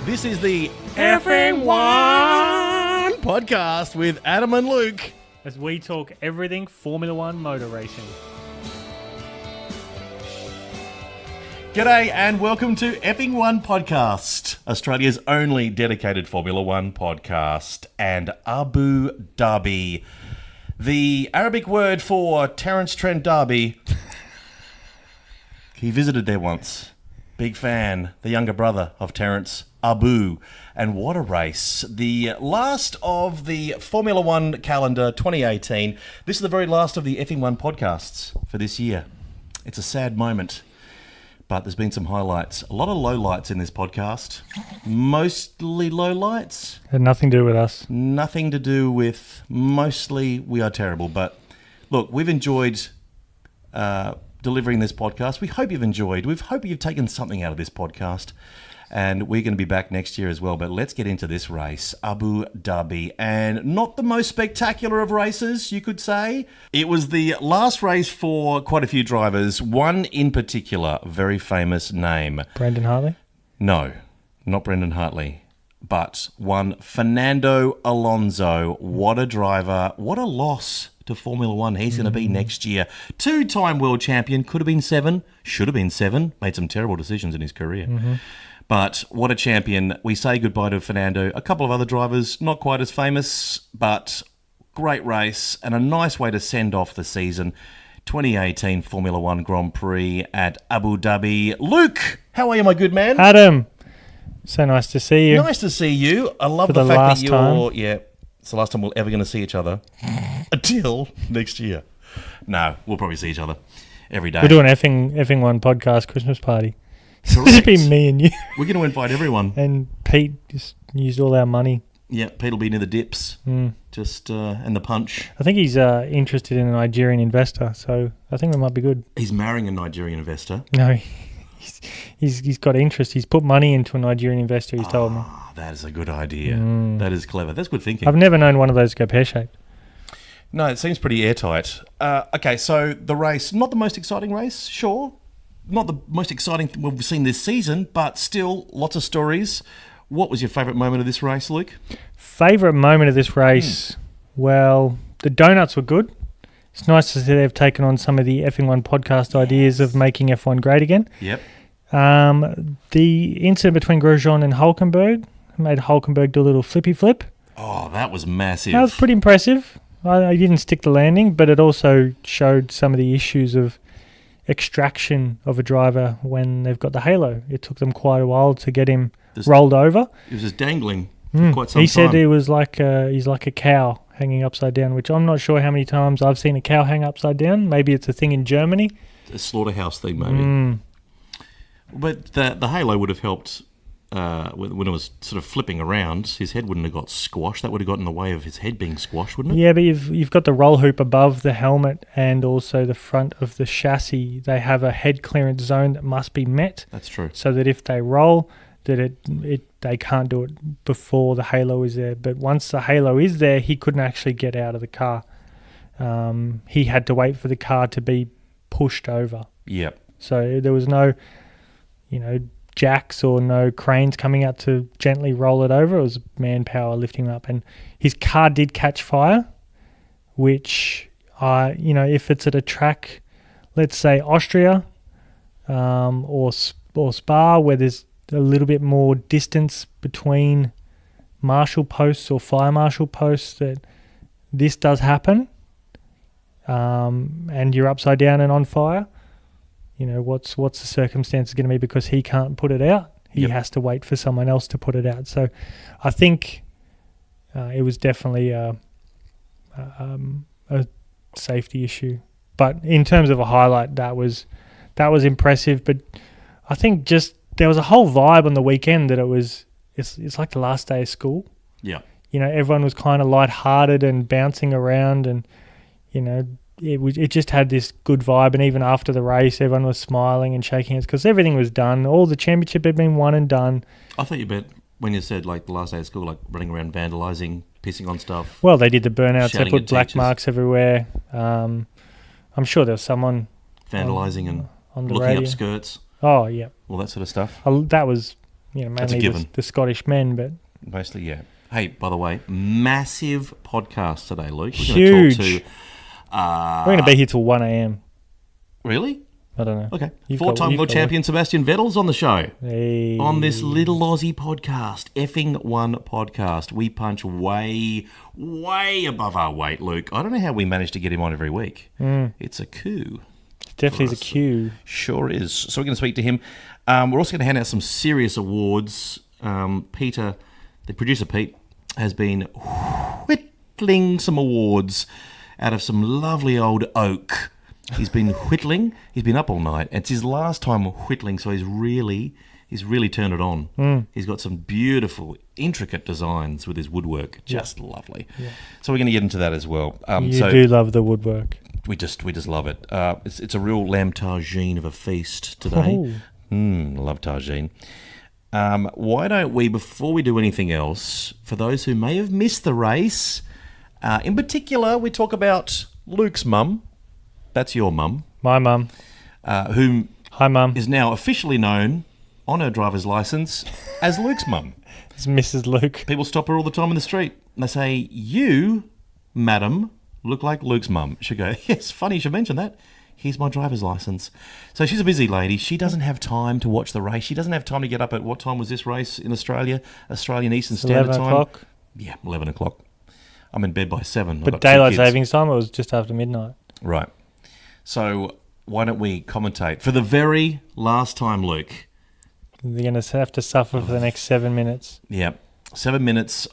This is the F1 podcast with Adam and Luke. As we talk everything Formula One motor racing. G'day and welcome to F1 Podcast, Australia's only dedicated Formula One podcast, and Abu Dhabi. The Arabic word for Terence Trent Dhabi. He visited there once. Big fan, the younger brother of Terence, Abu. And what a race. The last of the Formula One calendar 2018. This is the very last of the F1 podcasts for this year. It's a sad moment, but there's been some highlights. A lot of lowlights in this podcast. Mostly lowlights. Had nothing to do with us. Nothing to do with mostly we are terrible. But look, we've enjoyed delivering this podcast. We hope you've enjoyed. We hope you've taken something out of this podcast. And we're going to be back next year as well. But let's get into this race, Abu Dhabi. And not the most spectacular of races, you could say. It was the last race for quite a few drivers. One in particular, very famous name. Brendan Hartley? No, not Brendan Hartley. But one Fernando Alonso. What a driver. What a loss to Formula One he's going to be next year. Two-time world champion. Could have been 7. Should have been 7. Made some terrible decisions in his career. But what a champion. We say goodbye to Fernando. A couple of other drivers, not quite as famous, but great race and a nice way to send off the season. 2018 Formula One Grand Prix at Abu Dhabi. Luke, how are you, my good man? Adam, so nice to see you. Nice to see you. I love For the the fact last that you're... time. Yeah, it's the last time we're ever going to see each other. Until next year. No, we'll probably see each other every day. We're doing effing one podcast Christmas party. Correct. It's been me and you. We're going to invite everyone. And Pete just used all our money. Yeah, Pete will be near the dips. Just and the punch. I think he's interested in a Nigerian investor, so I think that might be good. He's marrying a Nigerian investor. No, he's got interest. He's put money into a Nigerian investor, he's told me. That is a good idea. That is clever. That's good thinking. I've never known one of those go pear-shaped. No, it seems pretty airtight. Okay, so the race, not the most exciting race, sure. Not the most exciting thing we've seen this season, but still lots of stories. What was your favourite moment of this race, Luke? Favourite moment of this race? Well, the donuts were good. It's nice to see they've taken on some of the F1 podcast ideas of making F1 great again. Yep. The incident between Grosjean and Hulkenberg made Hulkenberg do a little flippy flip. Oh, that was massive. That was pretty impressive. I didn't stick the landing, but it also showed some of the issues of extraction of a driver when they've got the halo. It took them quite a while to get him rolled over. He was just dangling for quite some time. He said it was like he's like a cow hanging upside down, which I'm not sure how many times I've seen a cow hang upside down. Maybe it's a thing in Germany. A slaughterhouse thing, maybe. But the halo would have helped when it was sort of flipping around. His head wouldn't have got squashed. That would have got in the way of his head being squashed, wouldn't it? Yeah, but you've got the roll hoop above the helmet and also the front of the chassis. They have a head clearance zone that must be met. That's true. So that if they roll, that they can't do it before the halo is there. But once the halo is there, he couldn't actually get out of the car. He had to wait for the car to be pushed over. Yep. So there was no, jacks or no cranes coming out to gently roll it over. It was manpower lifting him up. And his car did catch fire, which, if it's at a track, let's say Austria or Spa, where there's a little bit more distance between marshal posts or fire marshal posts, that this does happen, and you're upside down and on fire. What's the circumstance going to be, because he can't put it out. He has to wait for someone else to put it out. So I think it was definitely a safety issue. But in terms of a highlight, that was impressive. But I think just there was a whole vibe on the weekend that it's like the last day of school. Yeah. Everyone was kind of lighthearted and bouncing around, and it just had this good vibe. And even after the race, everyone was smiling and shaking hands because everything was done. All the championship had been won and done. I thought you meant when you said like the last day of school, like running around vandalising, pissing on stuff. Well, they did the burnouts. They Shouting put at black teachers. marks everywhere. I'm sure there was someone Vandalising and on the looking radio. up skirts, Oh, yeah. all that sort of stuff. That was That's a mainly given. the Scottish men, but Mostly, yeah. Hey, by the way, massive podcast today, Luke. We're huge. going to talk to... we're going to be here till 1 a.m. Really? I don't know. Okay. You've Four-time got world champion Sebastian Vettel's on the show. Hey. On this little Aussie podcast, Effing One podcast. We punch way, way above our weight, Luke. I don't know how we managed to get him on every week. It's a coup. Definitely is a cue. Sure is. So we're going to speak to him. We're also going to hand out some serious awards. Peter, the producer Pete, has been whittling some awards out of some lovely old oak. He's been whittling. He's been up all night. It's his last time whittling, so he's really turned it on. He's got some beautiful, intricate designs with his woodwork. Just lovely. Yeah. So we're going to get into that as well. You do love the woodwork. We just love it. It's a real lamb tagine of a feast today. Love tagine. Why don't we, before we do anything else, for those who may have missed the race, in particular, we talk about Luke's mum. That's your mum. My mum. Whom Hi, Mum. is now officially known on her driver's license as Luke's mum. It's Mrs. Luke. People stop her all the time in the street. And they say, "You, madam, look like Luke's mum." She'll go, "Yes, funny you should mention that. Here's my driver's license." So she's a busy lady. She doesn't have time to watch the race. She doesn't have time to get up at, what time was this race in Australia? Australian Eastern Standard 11 Time. o'clock. Yeah, 11 o'clock. I'm in bed by 7. I've But got two daylight kids. savings time, it was just after midnight. Right. So why don't we commentate for the very last time, Luke? They're going to have to suffer for the next 7 minutes. Yeah, 7 minutes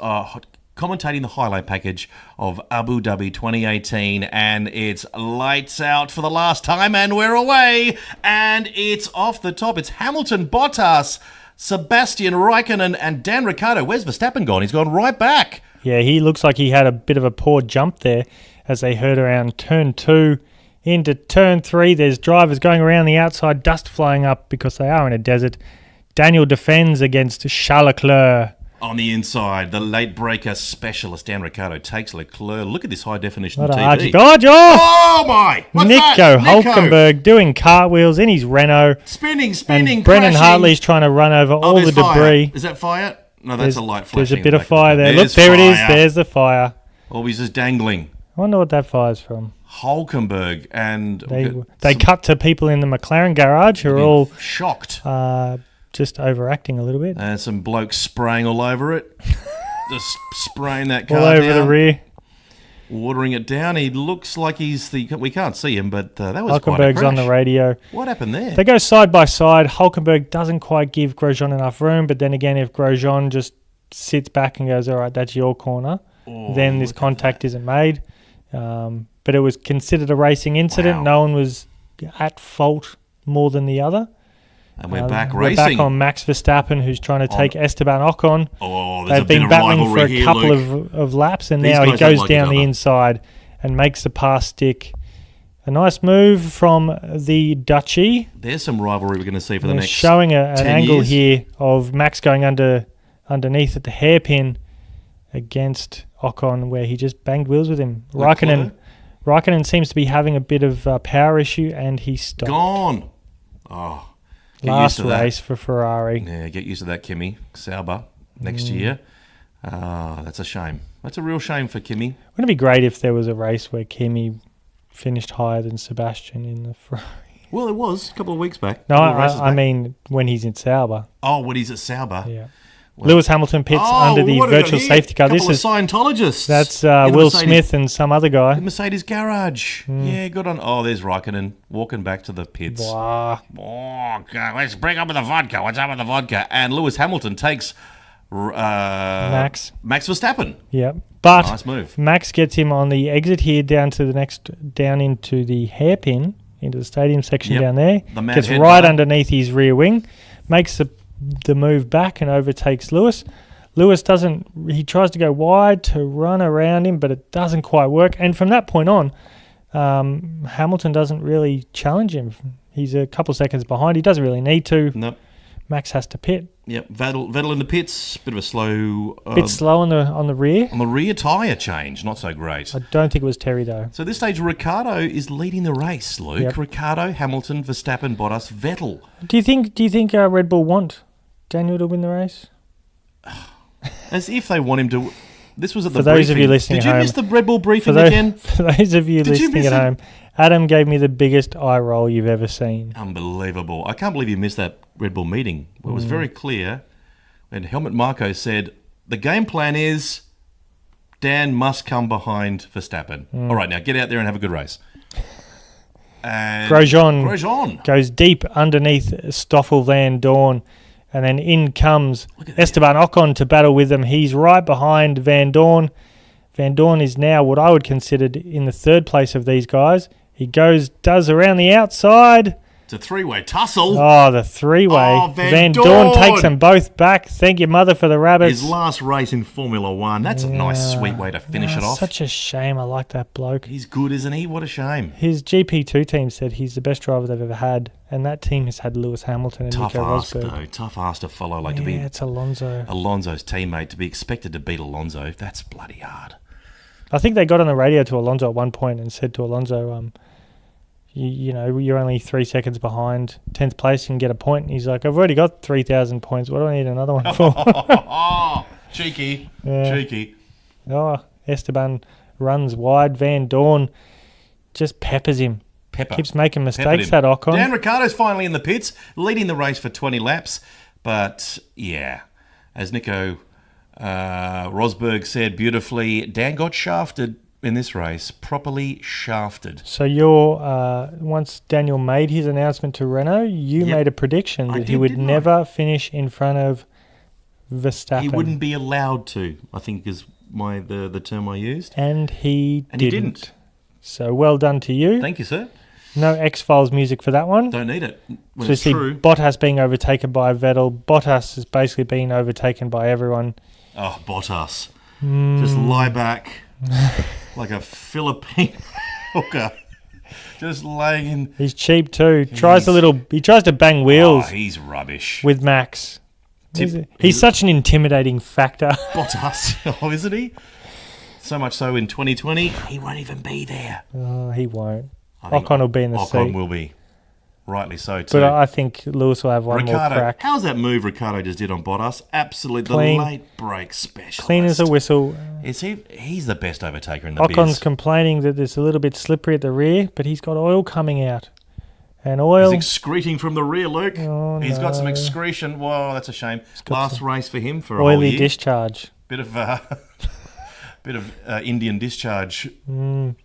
commentating the highlight package of Abu Dhabi 2018, and it's lights out for the last time, and we're away, and it's off the top. It's Hamilton, Bottas, Sebastian Raikkonen, and Dan Ricciardo. Where's Verstappen gone? He's gone right back. Yeah, he looks like he had a bit of a poor jump there as they heard around turn 2 into turn 3. There's drivers going around the outside, dust flying up because they are in a desert. Daniel defends against Charles Leclerc. On the inside, the late breaker specialist, Dan Ricciardo, takes Leclerc. Look at this high definition What a TV. oh, Oh my! What's Nico that? Hulkenberg doing cartwheels in his Renault. Spinning, And Brennan crashing. Hartley's trying to run over all the there's fire. debris. Is that fire? No, that's a light flashing. There's a in bit the of back fire there. Look, There's there it is. fire. There's the fire. Oh, he's just dangling. I wonder what that fire's from. Hulkenberg and They cut to people in the McLaren garage who are all shocked. just overacting a little bit. And some blokes spraying all over it. Just spraying that car All over down, the rear. watering it down. He looks like we can't see him, but that was quite a Hulkenberg's crash. on the radio. What happened there? They go side by side. Hulkenberg doesn't quite give Grosjean enough room, but then again, if Grosjean just sits back and goes, "All right, that's your corner," then this contact isn't made. But it was considered a racing incident. Wow. No one was at fault more than the other. And we're back We're racing. back on Max Verstappen, who's trying to take Esteban Ocon. Oh, there's They've a bit been of battling for rivalry a here, couple Luke. of laps, and These now he guys don't goes like down each the other. inside and makes the pass stick. A nice move from the Dutchie. There's some rivalry we're going to see for the They're next showing an 10 angle years. here of Max going underneath at the hairpin against Ocon, where he just banged wheels with him. Raikkonen seems to be having a bit of a power issue, and he stopped. Gone. Oh, get Last used to that. race for Ferrari. Yeah, get used to that, Kimi. Sauber next year. That's a shame. That's a real shame for Kimi. Wouldn't it be great if there was a race where Kimi finished higher than Sebastian in the Ferrari? Well, it was a couple of weeks back. No, Couple of races I back. mean when he's in Sauber. Oh, when he's at Sauber. Yeah. Well- Lewis Hamilton pits under the what have we got virtual here? safety car. Couple This of is Scientologists. that's in the Will Mercedes- Smith and some other guy. the Mercedes garage. Yeah, good on. Oh, there's Raikkonen walking back to the pits. Wow. Oh, God, let's bring up with the vodka. What's up with the vodka? And Lewis Hamilton takes Max Verstappen. Yep. But Nice move. Max gets him on the exit here down into the hairpin, into the stadium section Yep. down there. The mad Gets head right butter. underneath his rear wing, makes the move back and overtakes Lewis. Lewis he tries to go wide to run around him, but it doesn't quite work. And from that point on, Hamilton doesn't really challenge him. He's a couple seconds behind. He doesn't really need to. Nope. Max has to pit. Yep. Vettel in the pits. Bit of a slow. Bit slow on the rear. On the rear tyre change. Not so great. I don't think it was Terry though. So at this stage, Ricciardo is leading the race, Luke. Yep. Ricciardo, Hamilton, Verstappen, Bottas, Vettel. Do you think Red Bull want Daniel to win the race? As if they want him to. This was at the For those of you briefing. listening Did you at miss home- the Red Bull briefing For again? those of you Did you listening miss at it? home, Adam gave me the biggest eye roll you've ever seen. Unbelievable. I can't believe you missed that Red Bull meeting. It was very clear when Helmut Marko said, the game plan is Dan must come behind Verstappen. All right, now get out there and have a good race. And Grosjean. Goes deep underneath Stoffel Van Dorn, and then in comes Look at Esteban Ocon to battle with him. He's right behind Van Dorn. Van Dorn is now what I would consider in the third place of these guys. He does around the outside. It's a three-way tussle. Oh, the three-way. Oh, Van Dorn takes them both back. Thank you, mother, for the rabbits. His last race in Formula One. That's a nice, sweet way to finish it off. Such a shame. I like that bloke. He's good, isn't he? What a shame. His GP2 team said he's the best driver they've ever had, and that team has had Lewis Hamilton and Tough Nico ask, Rosberg. though. Tough ask to follow. Like to be It's Alonso. Alonso's teammate, to be expected to beat Alonso. That's bloody hard. I think they got on the radio to Alonso at one point and said to Alonso, you know, you're only 3 seconds behind 10th place, you can get a point. And he's like, I've already got 3,000 points. What do I need another one for? Cheeky. Yeah. Cheeky. Oh, Esteban runs wide. Van Dorn just peppers him. Keeps making mistakes, that Ocon. Dan Ricciardo's finally in the pits, leading the race for 20 laps. But, yeah, as Nico Rosberg said beautifully, Dan got shafted in this race, properly shafted. So once Daniel made his announcement to Renault, you made a prediction that he would never finish in front of Verstappen. He wouldn't be allowed to, I think is the term I used. And he didn't. So well done to you. Thank you, sir. No X-Files music for that one. Don't need it. When So it's see true. Bottas being overtaken by Vettel. Bottas has basically been overtaken by everyone. Oh, Bottas. Just lie back like a Philippine hooker. Just laying in. He's cheap too. He tries to bang wheels Oh, he's rubbish. with Max. He's such an intimidating factor. Bottas. Oh, isn't he? So much so in 2020, he won't even be there. Oh, he won't. I think Ocon will be in the seat. Ocon will be. Rightly so, too. But I think Lewis will have one more crack. How's that move Ricciardo just did on Bottas? Absolutely Clean. the late break specialist. Clean as a whistle. Is he? He's the best overtaker in the Ocon's biz. complaining that it's a little bit slippery at the rear, but he's got oil coming out. And oil... He's excreting from the rear, Luke. Oh, He's got some no. excretion. Whoa, that's a shame. Last race for him for a oily whole year. discharge. Bit of Indian discharge. And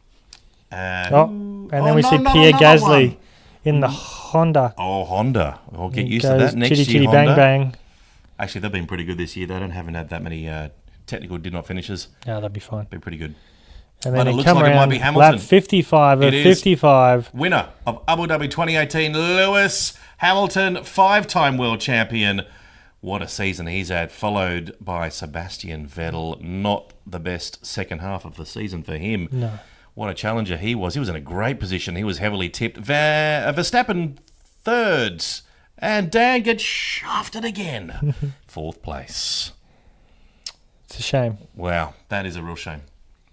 then oh, we no, see no, Pierre another Gasly one. in the Honda. Oh, Honda. I'll get He used to goes that next chitty, year, chitty, Honda. bang, bang. Actually, they've been pretty good this year. They haven't had that many technical did not finishes. Yeah, that'd be fine. Been pretty good. And But then it he looks come like it around might be Hamilton. lap 55 of It is. 55. Winner of Abu Dhabi 2018, Lewis Hamilton, five-time world champion. What a season he's had, followed by Sebastian Vettel. Not the best second half of the season for him. No. What a challenger he was. He was in a great position. He was heavily tipped. Verstappen thirds. And Dan gets shafted again. Fourth place. It's a shame. Wow, that is a real shame.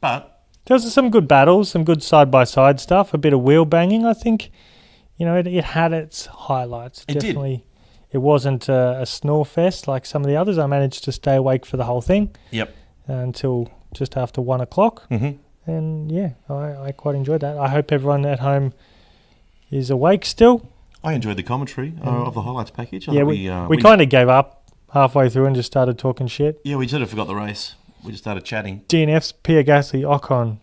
But There was some good battles, some good side-by-side stuff, a bit of wheel banging. I think, it had its highlights. It did. Definitely. It wasn't a snore fest like some of the others. I managed to stay awake for the whole thing yep. until just after 1 o'clock. Mm-hmm. And yeah, I quite enjoyed that. I hope everyone at home is awake still. I enjoyed the commentary of the highlights package. Yeah, we kind of gave up halfway through and just started talking shit. Yeah, we sort of forgot the race. We just started chatting. DNF's Pierre Gasly, Ocon.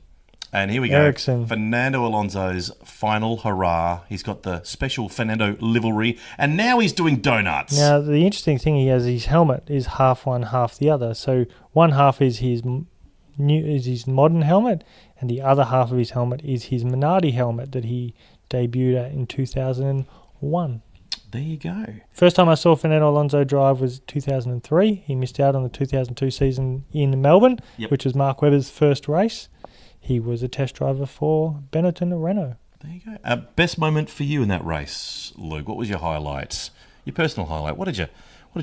And here we go. Ericsson. Fernando Alonso's final hurrah. He's got the special Fernando livery, and now he's doing donuts. Now, the interesting thing, he has his helmet is half one, half the other. So one half is his modern helmet, and the other half of his helmet is his Minardi helmet that he debuted at in 2001. There you go. First time I saw Fernando Alonso drive was 2003. He missed out on the 2002 season in Melbourne, which was Mark Webber's first race. He was a test driver for Benetton Renault. There you go. Best moment for you in that race, Luke? What was your highlights? Your personal highlight? What did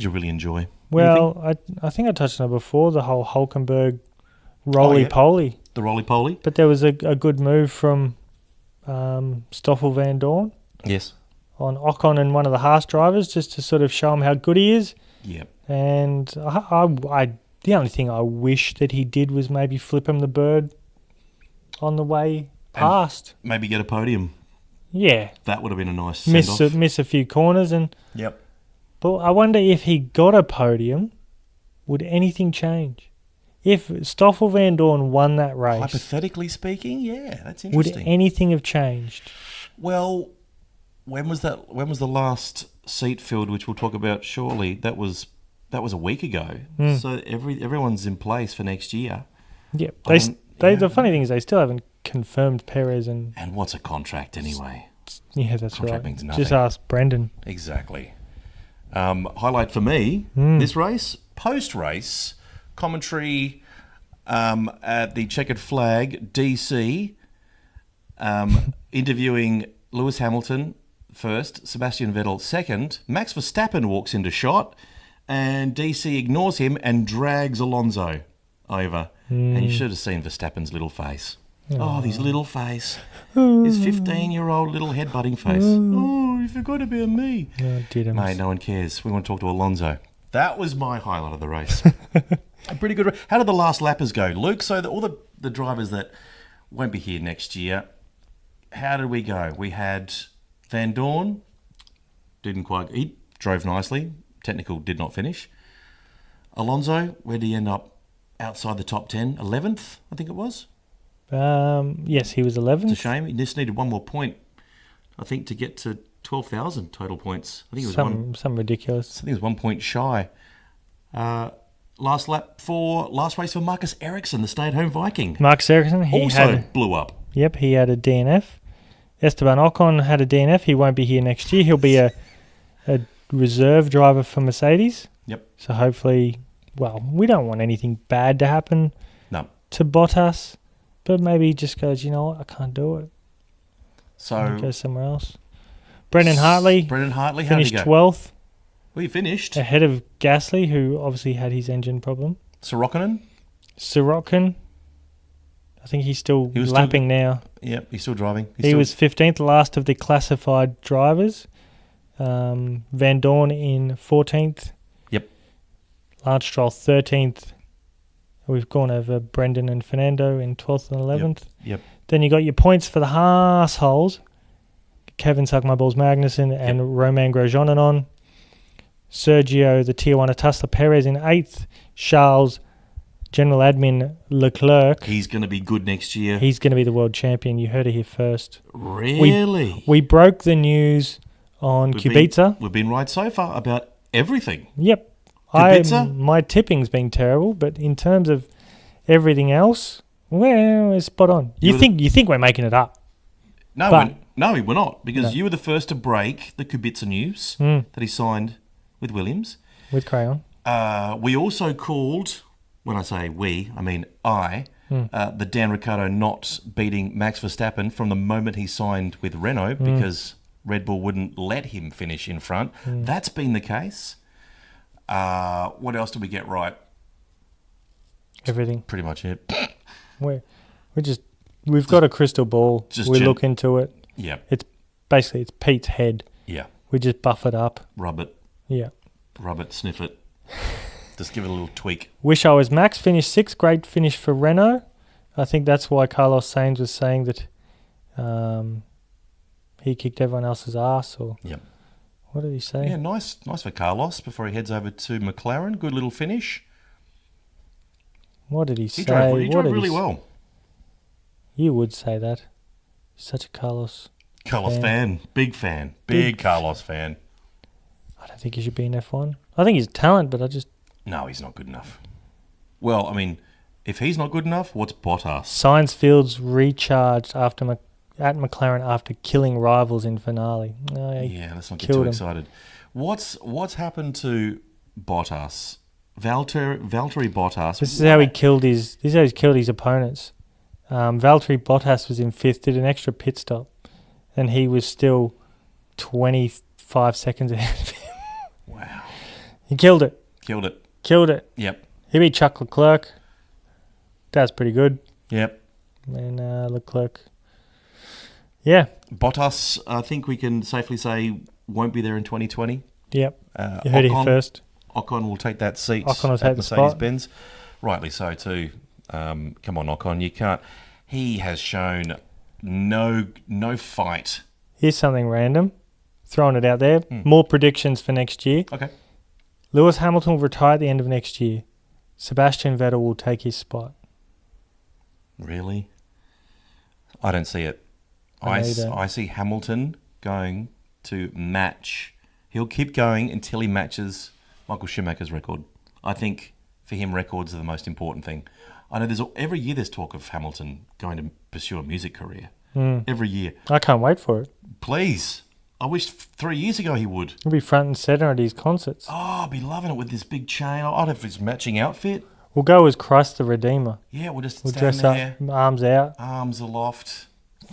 you really enjoy? Well, I think I touched on it before, the whole Hulkenberg roly-poly. The roly-poly? But there was a good move from Stoffel Van Dorn. Yes. On Ocon and one of the Haas drivers, just to sort of show him how good he is. Yep. And the only thing I wish that he did was maybe flip him the bird on the way past. Maybe get a podium. Yeah. That would have been a nice send-off. Miss a few corners. Yep. But I wonder if he got a podium, would anything change? If Stoffel Van Dorn won that race, Hypothetically speaking, yeah, that's would interesting. anything have changed? Well, when was that? When was the last seat filled, which we'll talk about shortly? That was a week ago. So everyone's in place for next year. Yep. The funny thing is they still haven't confirmed Perez and what's a contract anyway? Yeah, that's Contract right. means nothing. Just ask Brendan. Exactly. Highlight for me this race, post-race commentary at the checkered flag, DC, interviewing Lewis Hamilton first, Sebastian Vettel second. Max Verstappen walks into shot, and DC ignores him and drags Alonso over. And you should have seen Verstappen's little face. Oh, his little face. His 15-year-old little headbutting face. Oh, you forgot about me. No, didn't. Mate, no one cares. We want to talk to Alonso. That was my highlight of the race. A pretty good. How did the last lappers go, Luke? So all the drivers that won't be here next year, how did we go? We had Van Dorn. He drove nicely. Technical did not finish. Alonso, where did he end up? Outside the top 10, 11th, I think it was. Yes, he was 11th. It's a shame. He just needed one more point, I think, to get to 12,000 total points. I think it was some ridiculous. I think it was 1 point shy. Last race for Marcus Ericsson, the stay-at-home Viking. Marcus Ericsson, he blew up. Yep, he had a DNF. Esteban Ocon had a DNF. He won't be here next year. He'll be a reserve driver for Mercedes. Yep. So hopefully, well, we don't want anything bad to happen to Bottas, but maybe he just goes, you know what, I can't do it. So go somewhere else. Brendan Hartley finished 12th. Well, he finished ahead of Gasly, who obviously had his engine problem. Sirotkin, I think he's still lapping now. Yep, he's still driving. He was 15th, last of the classified drivers. Van Dorn in 14th. Yep. Lance Stroll 13th. We've gone over Brendan and Fernando in 12th and 11th. Yep. Then you got your points for the assholes. Kevin Suck-My-Balls Magnussen and Romain Grosjean on. Sergio, the Tier 1 Tesla Perez in 8th. Charles, General Admin Leclerc. He's going to be good next year. He's going to be the world champion. You heard it here first. Really? We broke the news on Kubica. We've been right so far about everything. Yep. My tipping's been terrible, but in terms of everything else, well, it's spot on. You think we're making it up? No, we're not, because you were the first to break the Kubica news that he signed with Williams. With Crayon. We also called, when I say we, I mean the Dan Ricciardo not beating Max Verstappen from the moment he signed with Renault because Red Bull wouldn't let him finish in front. That's been the case. What else did we get right? Everything. Pretty much it. We've got a crystal ball. We look into it. Yeah. It's Pete's head. Yeah. We just buff it up. Rub it. Yeah. Rub it, sniff it. Just give it a little tweak. Wish I was Max. Finished 6th. Great finish for Renault. I think that's why Carlos Sainz was saying that he kicked everyone else's ass. Or what did he say? Yeah, nice for Carlos before he heads over to McLaren. Good little finish. What did he say? He drove really well. You would say that. Such a Carlos fan. Big fan. Big Carlos fan. I don't think he should be in F1. I think he's a talent, but No, he's not good enough. Well, I mean, if he's not good enough, what's Bottas? Science Fields recharged at McLaren after killing rivals in finale. Let's not get too excited. What's happened to Bottas? Valtteri Bottas. This is how he killed his opponents. Valtteri Bottas was in 5th, did an extra pit stop, and he was still 25 seconds ahead of him. Wow. He killed it. Killed it. Yep. He beat Chuck Leclerc. That's pretty good. Yep. And Leclerc. Yeah. Bottas, I think we can safely say, won't be there in 2020. Yep. You heard it here first. Ocon will take that seat Ocon will take at the spot. Mercedes-Benz. Rightly so too. Come on, Ocon, you can't. He has shown no fight. Here's something random. Throwing it out there. More predictions for next year. Okay. Lewis Hamilton will retire at the end of next year. Sebastian Vettel will take his spot. Really? I don't see it. I know you don't. I see Hamilton going to match. He'll keep going until he matches Michael Schumacher's record. I think for him, records are the most important thing. I know every year there's talk of Hamilton going to pursue a music career. Every year. I can't wait for it. Please. I wish 3 years ago he would. He'll be front and centre at his concerts. Oh, I'd be loving it with this big chain. I'd have his matching outfit. We'll go as Christ the Redeemer. Yeah, we'll just We'll stand dress there, up, arms out. arms aloft.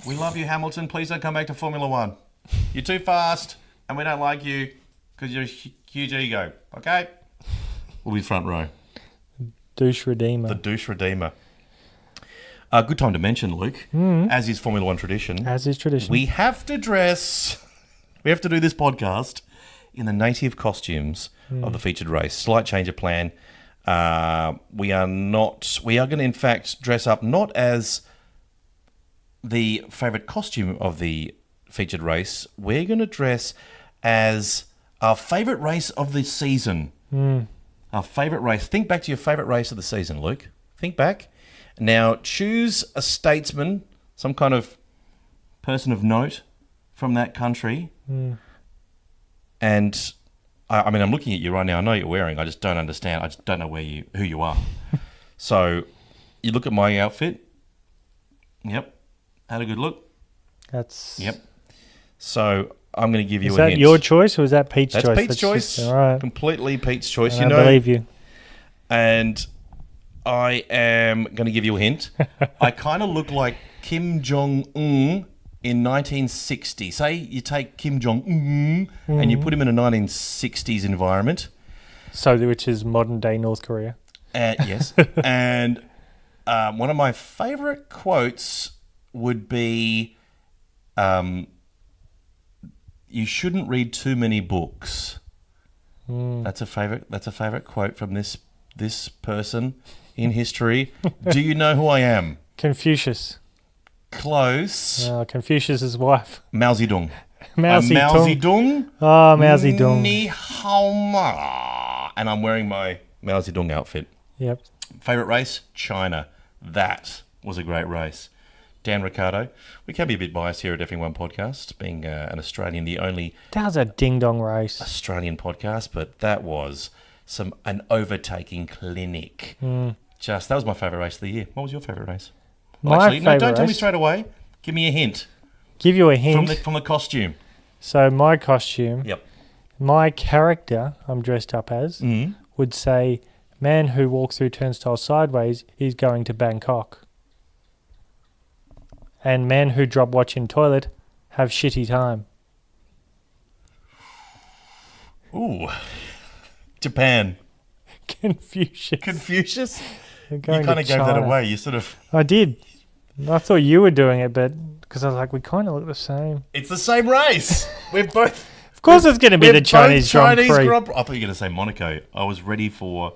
We love you, Hamilton. Please don't come back to Formula One. You're too fast, and we don't like you because you're a huge ego. Okay? We'll be front row. Douche Redeemer. The douche redeemer. Good time to mention, Luke, as is Formula One tradition. As is tradition. We have to we have to do this podcast in the native costumes of the featured race. Slight change of plan. We are going to in fact dress up not as the favourite costume of the featured race. We're going to dress as our favourite race of the season. Our favourite race. Think back to your favourite race of the season, Luke. Think back. Now, choose a statesman, some kind of person of note from that country. And, I mean, I'm looking at you right now. I know you're wearing. I just don't understand. I just don't know who you are. So, you look at my outfit. Yep. Had a good look. Yep. So, I'm going to give you a hint. Is that your choice or is that Pete's choice? That's Pete's choice. All right. Completely Pete's choice. I believe you. And I am going to give you a hint. I kind of look like Kim Jong-un in 1960. Say you take Kim Jong-un and you put him in a 1960s environment. So, which is modern day North Korea. Yes. And one of my favourite quotes would be, "You shouldn't read too many books." That's a favourite quote from this person in history. Do you know who I am? Confucius. Close. Confucius's wife. Mao Zedong. Mao Mao Zedong. Zedong. Oh, Mao Zedong. Ni hao ma. And I'm wearing my Mao Zedong outfit. Yep. Favourite race? China. That was a great race. Dan Ricciardo. We can be a bit biased here at F1 Podcast, being an Australian, the only That was a ding-dong race. Australian podcast, but that was an overtaking clinic. That was my favourite race of the year. What was your favourite race? Well, My actually, no, don't favourite tell me race- straight away. Give me a hint Give you a hint. from the costume. So my costume, Yep. my character I'm dressed up as would say, "Man who walks through turnstile sideways is going to Bangkok." And "Man who drop watch in toilet have shitty time." Ooh. Japan. Confucius. Confucius? We're You going kind to of gave that China. away. You sort of... I did. I thought you were doing it, but because I was like, we kind of look the same. It's the same race. We're both... Of course, it's going to be the Chinese Grand Prix. I thought you were going to say Monaco. I was ready for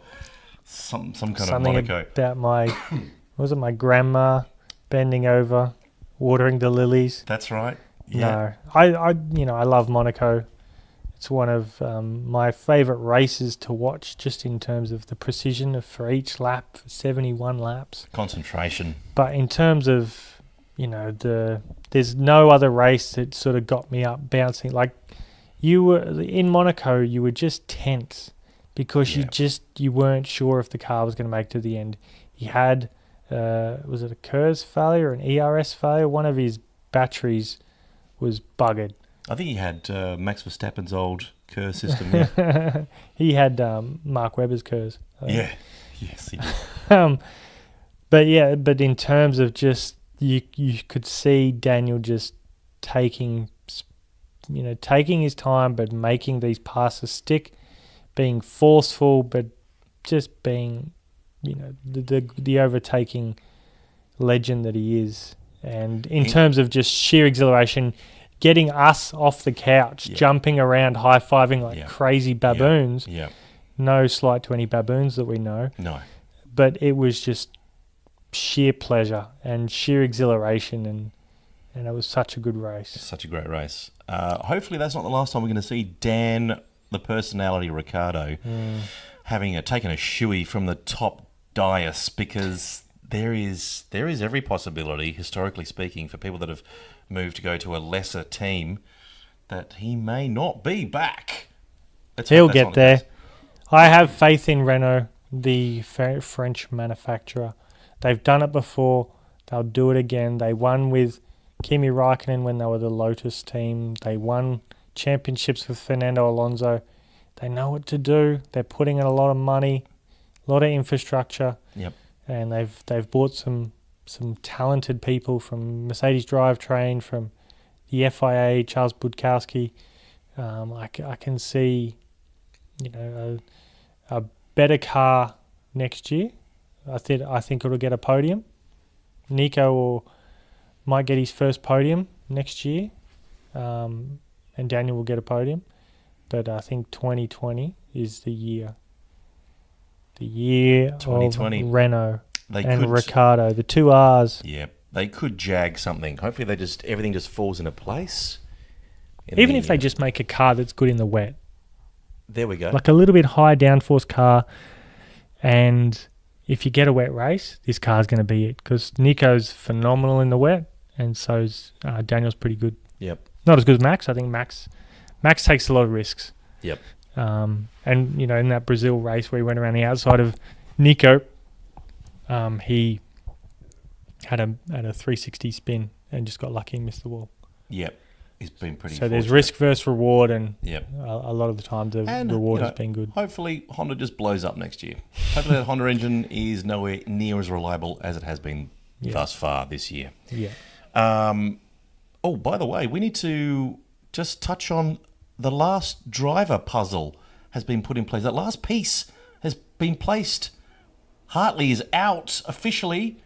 some kind of Something Monaco. about my grandma bending over, watering the lilies. That's right. Yeah. No, I love Monaco. It's one of my favourite races to watch, just in terms of the precision for each lap, 71 laps. Concentration. But in terms of, there's no other race that sort of got me up bouncing. Like, you were in Monaco, you were just tense because you weren't sure if the car was going to make it to the end. He had, was it a KERS failure, an ERS failure? One of his batteries was buggered. I think he had Max Verstappen's old KERS system. Yeah. He had Mark Webber's KERS. Yeah. Yes, he did. But in terms of just, you could see Daniel just taking his time, but making these passes stick, being forceful, but just being, the overtaking legend that he is. And in terms of just sheer exhilaration, getting us off the couch, jumping around, high-fiving like crazy baboons. Yeah. No slight to any baboons that we know. No. But it was just sheer pleasure and sheer exhilaration, and it was such a good race. Such a great race. Hopefully that's not the last time we're going to see Dan, the personality Ricciardo, taking a shoey from the top dais, because there is every possibility, historically speaking, for people that have moved to go to a lesser team, that he may not be back. He'll get there. I have faith in Renault, the French manufacturer. They've done it before. They'll do it again. They won with Kimi Raikkonen when they were the Lotus team. They won championships with Fernando Alonso. They know what to do. They're putting in a lot of money, a lot of infrastructure. Yep. And they've bought some talented people from Mercedes Drivetrain, from the FIA, Charles Budkowski. I can see, a better car next year. I think it'll get a podium. Nico might get his first podium next year, and Daniel will get a podium. But I think 2020 is the year. The year 2020. Of Renault and Ricciardo, the two R's. Yeah, they could jag something. Hopefully everything just falls into place. Even if they just make a car that's good in the wet. There we go. Like a little bit high downforce car, and if you get a wet race, this car's going to be it, because Nico's phenomenal in the wet, and so's Daniel's pretty good. Yep. Not as good as Max. I think Max takes a lot of risks. Yep. And in that Brazil race where he went around the outside of Nico, he had a 360 spin and just got lucky and missed the wall. Yep. He's been pretty So there's risk versus reward, and yep. a lot of the time the reward has been good. Hopefully Honda just blows up next year. Hopefully that Honda engine is nowhere near as reliable as it has been thus far this year. Yeah. By the way, we need to just touch on the last driver puzzle has been put in place. That last piece has been placed. Hartley is out officially,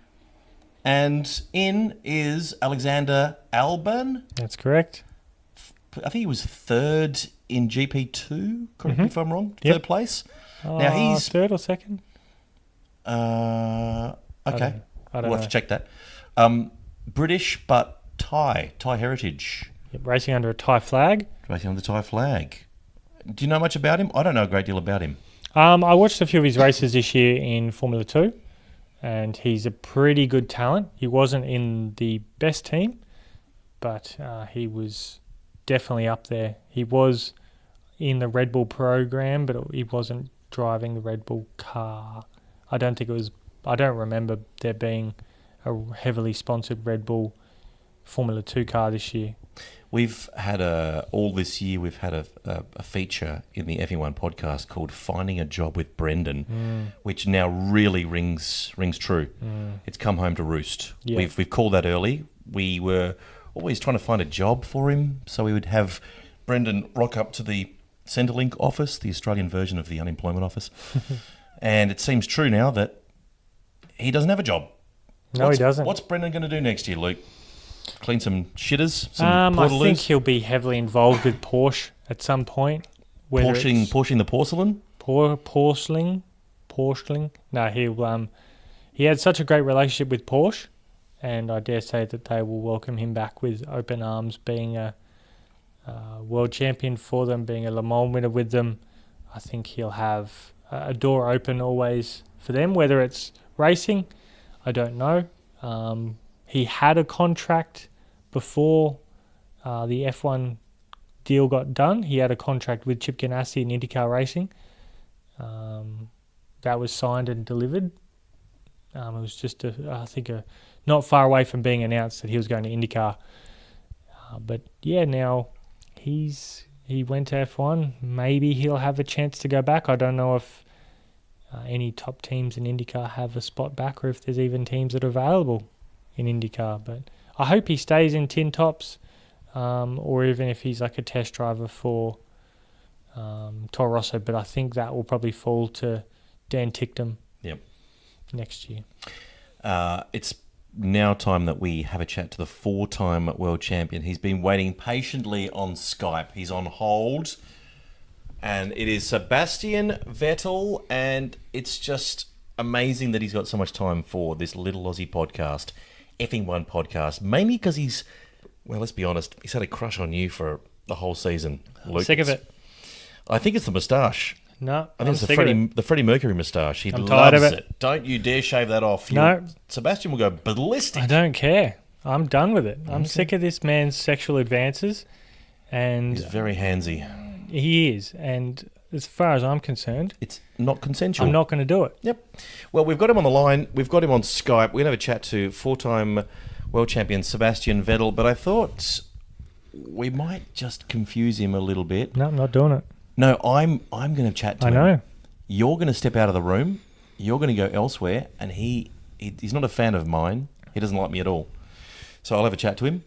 and in is Alexander Albon. That's correct. I think he was third in GP2, correct me if I'm wrong. Yep. Third place. Now he's third or second? Okay. I don't we'll know. have to check that. British, but Thai heritage. Yep, racing under a Thai flag. Racing under the Thai flag. Do you know much about him? I don't know a great deal about him. I watched a few of his races this year in Formula 2, and he's a pretty good talent. He wasn't in the best team, but he was definitely up there. He was in the Red Bull program, but he wasn't driving the Red Bull car. I don't remember there being a heavily sponsored Red Bull Formula 2 car this year. We've had all this year we've had a feature in the F1 podcast called Finding a Job with Brendan, which now really rings true. It's come home to roost. Yeah. We've called that early. We were always trying to find a job for him, so we would have Brendan rock up to the Centrelink office, the Australian version of the unemployment office. And it seems true now that he doesn't have a job. No, he doesn't. What's Brendan going to do next year, Luke? Clean some shitters, some I think he'll be heavily involved with Porsche at some point. Porsching the porcelain? Porschling. No, he had such a great relationship with Porsche, and I dare say that they will welcome him back with open arms, being a world champion for them, being a Le Mans winner with them. I think he'll have a door open always for them, whether it's racing, I don't know. He had a contract before the F1 deal got done. He had a contract with Chip Ganassi in IndyCar racing. That was signed and delivered. It was just, not far away from being announced that he was going to IndyCar. But yeah, now he went to F1. Maybe he'll have a chance to go back. I don't know if any top teams in IndyCar have a spot back, or if there's even teams that are available in IndyCar. But I hope he stays in Tin Tops, or even if he's like a test driver for Toro Rosso. But I think that will probably fall to Dan Ticktum next year. It's now time that we have a chat to the 4-time world champion. He's been waiting patiently on Skype. He's on hold, And it is Sebastian Vettel, and it's just amazing that he's got so much time for this little Aussie podcast, Effing One podcast, mainly because he's, well, let's be honest, he's had a crush on you for the whole season. Luke. Sick of it. I think it's the moustache. No, I think it's the Freddie Mercury moustache. He I'm loves tired of it. Don't you dare shave that off. No. Sebastian will go ballistic. I don't care. I'm done with it. I'm sick of this man's sexual advances, and He's very handsy. he is. And as far as I'm concerned, It's not consensual. I'm not going to do it. Yep. Well, we've got him on the line. We've got him on Skype. We're going to have a chat to four-time world champion Sebastian Vettel, but I thought we might just confuse him a little bit. No, I'm not doing it. No, I'm going to chat to I him. know. You're going to step out of the room. You're going to go elsewhere, and he's not a fan of mine. He doesn't like me at all. So I'll have a chat to him,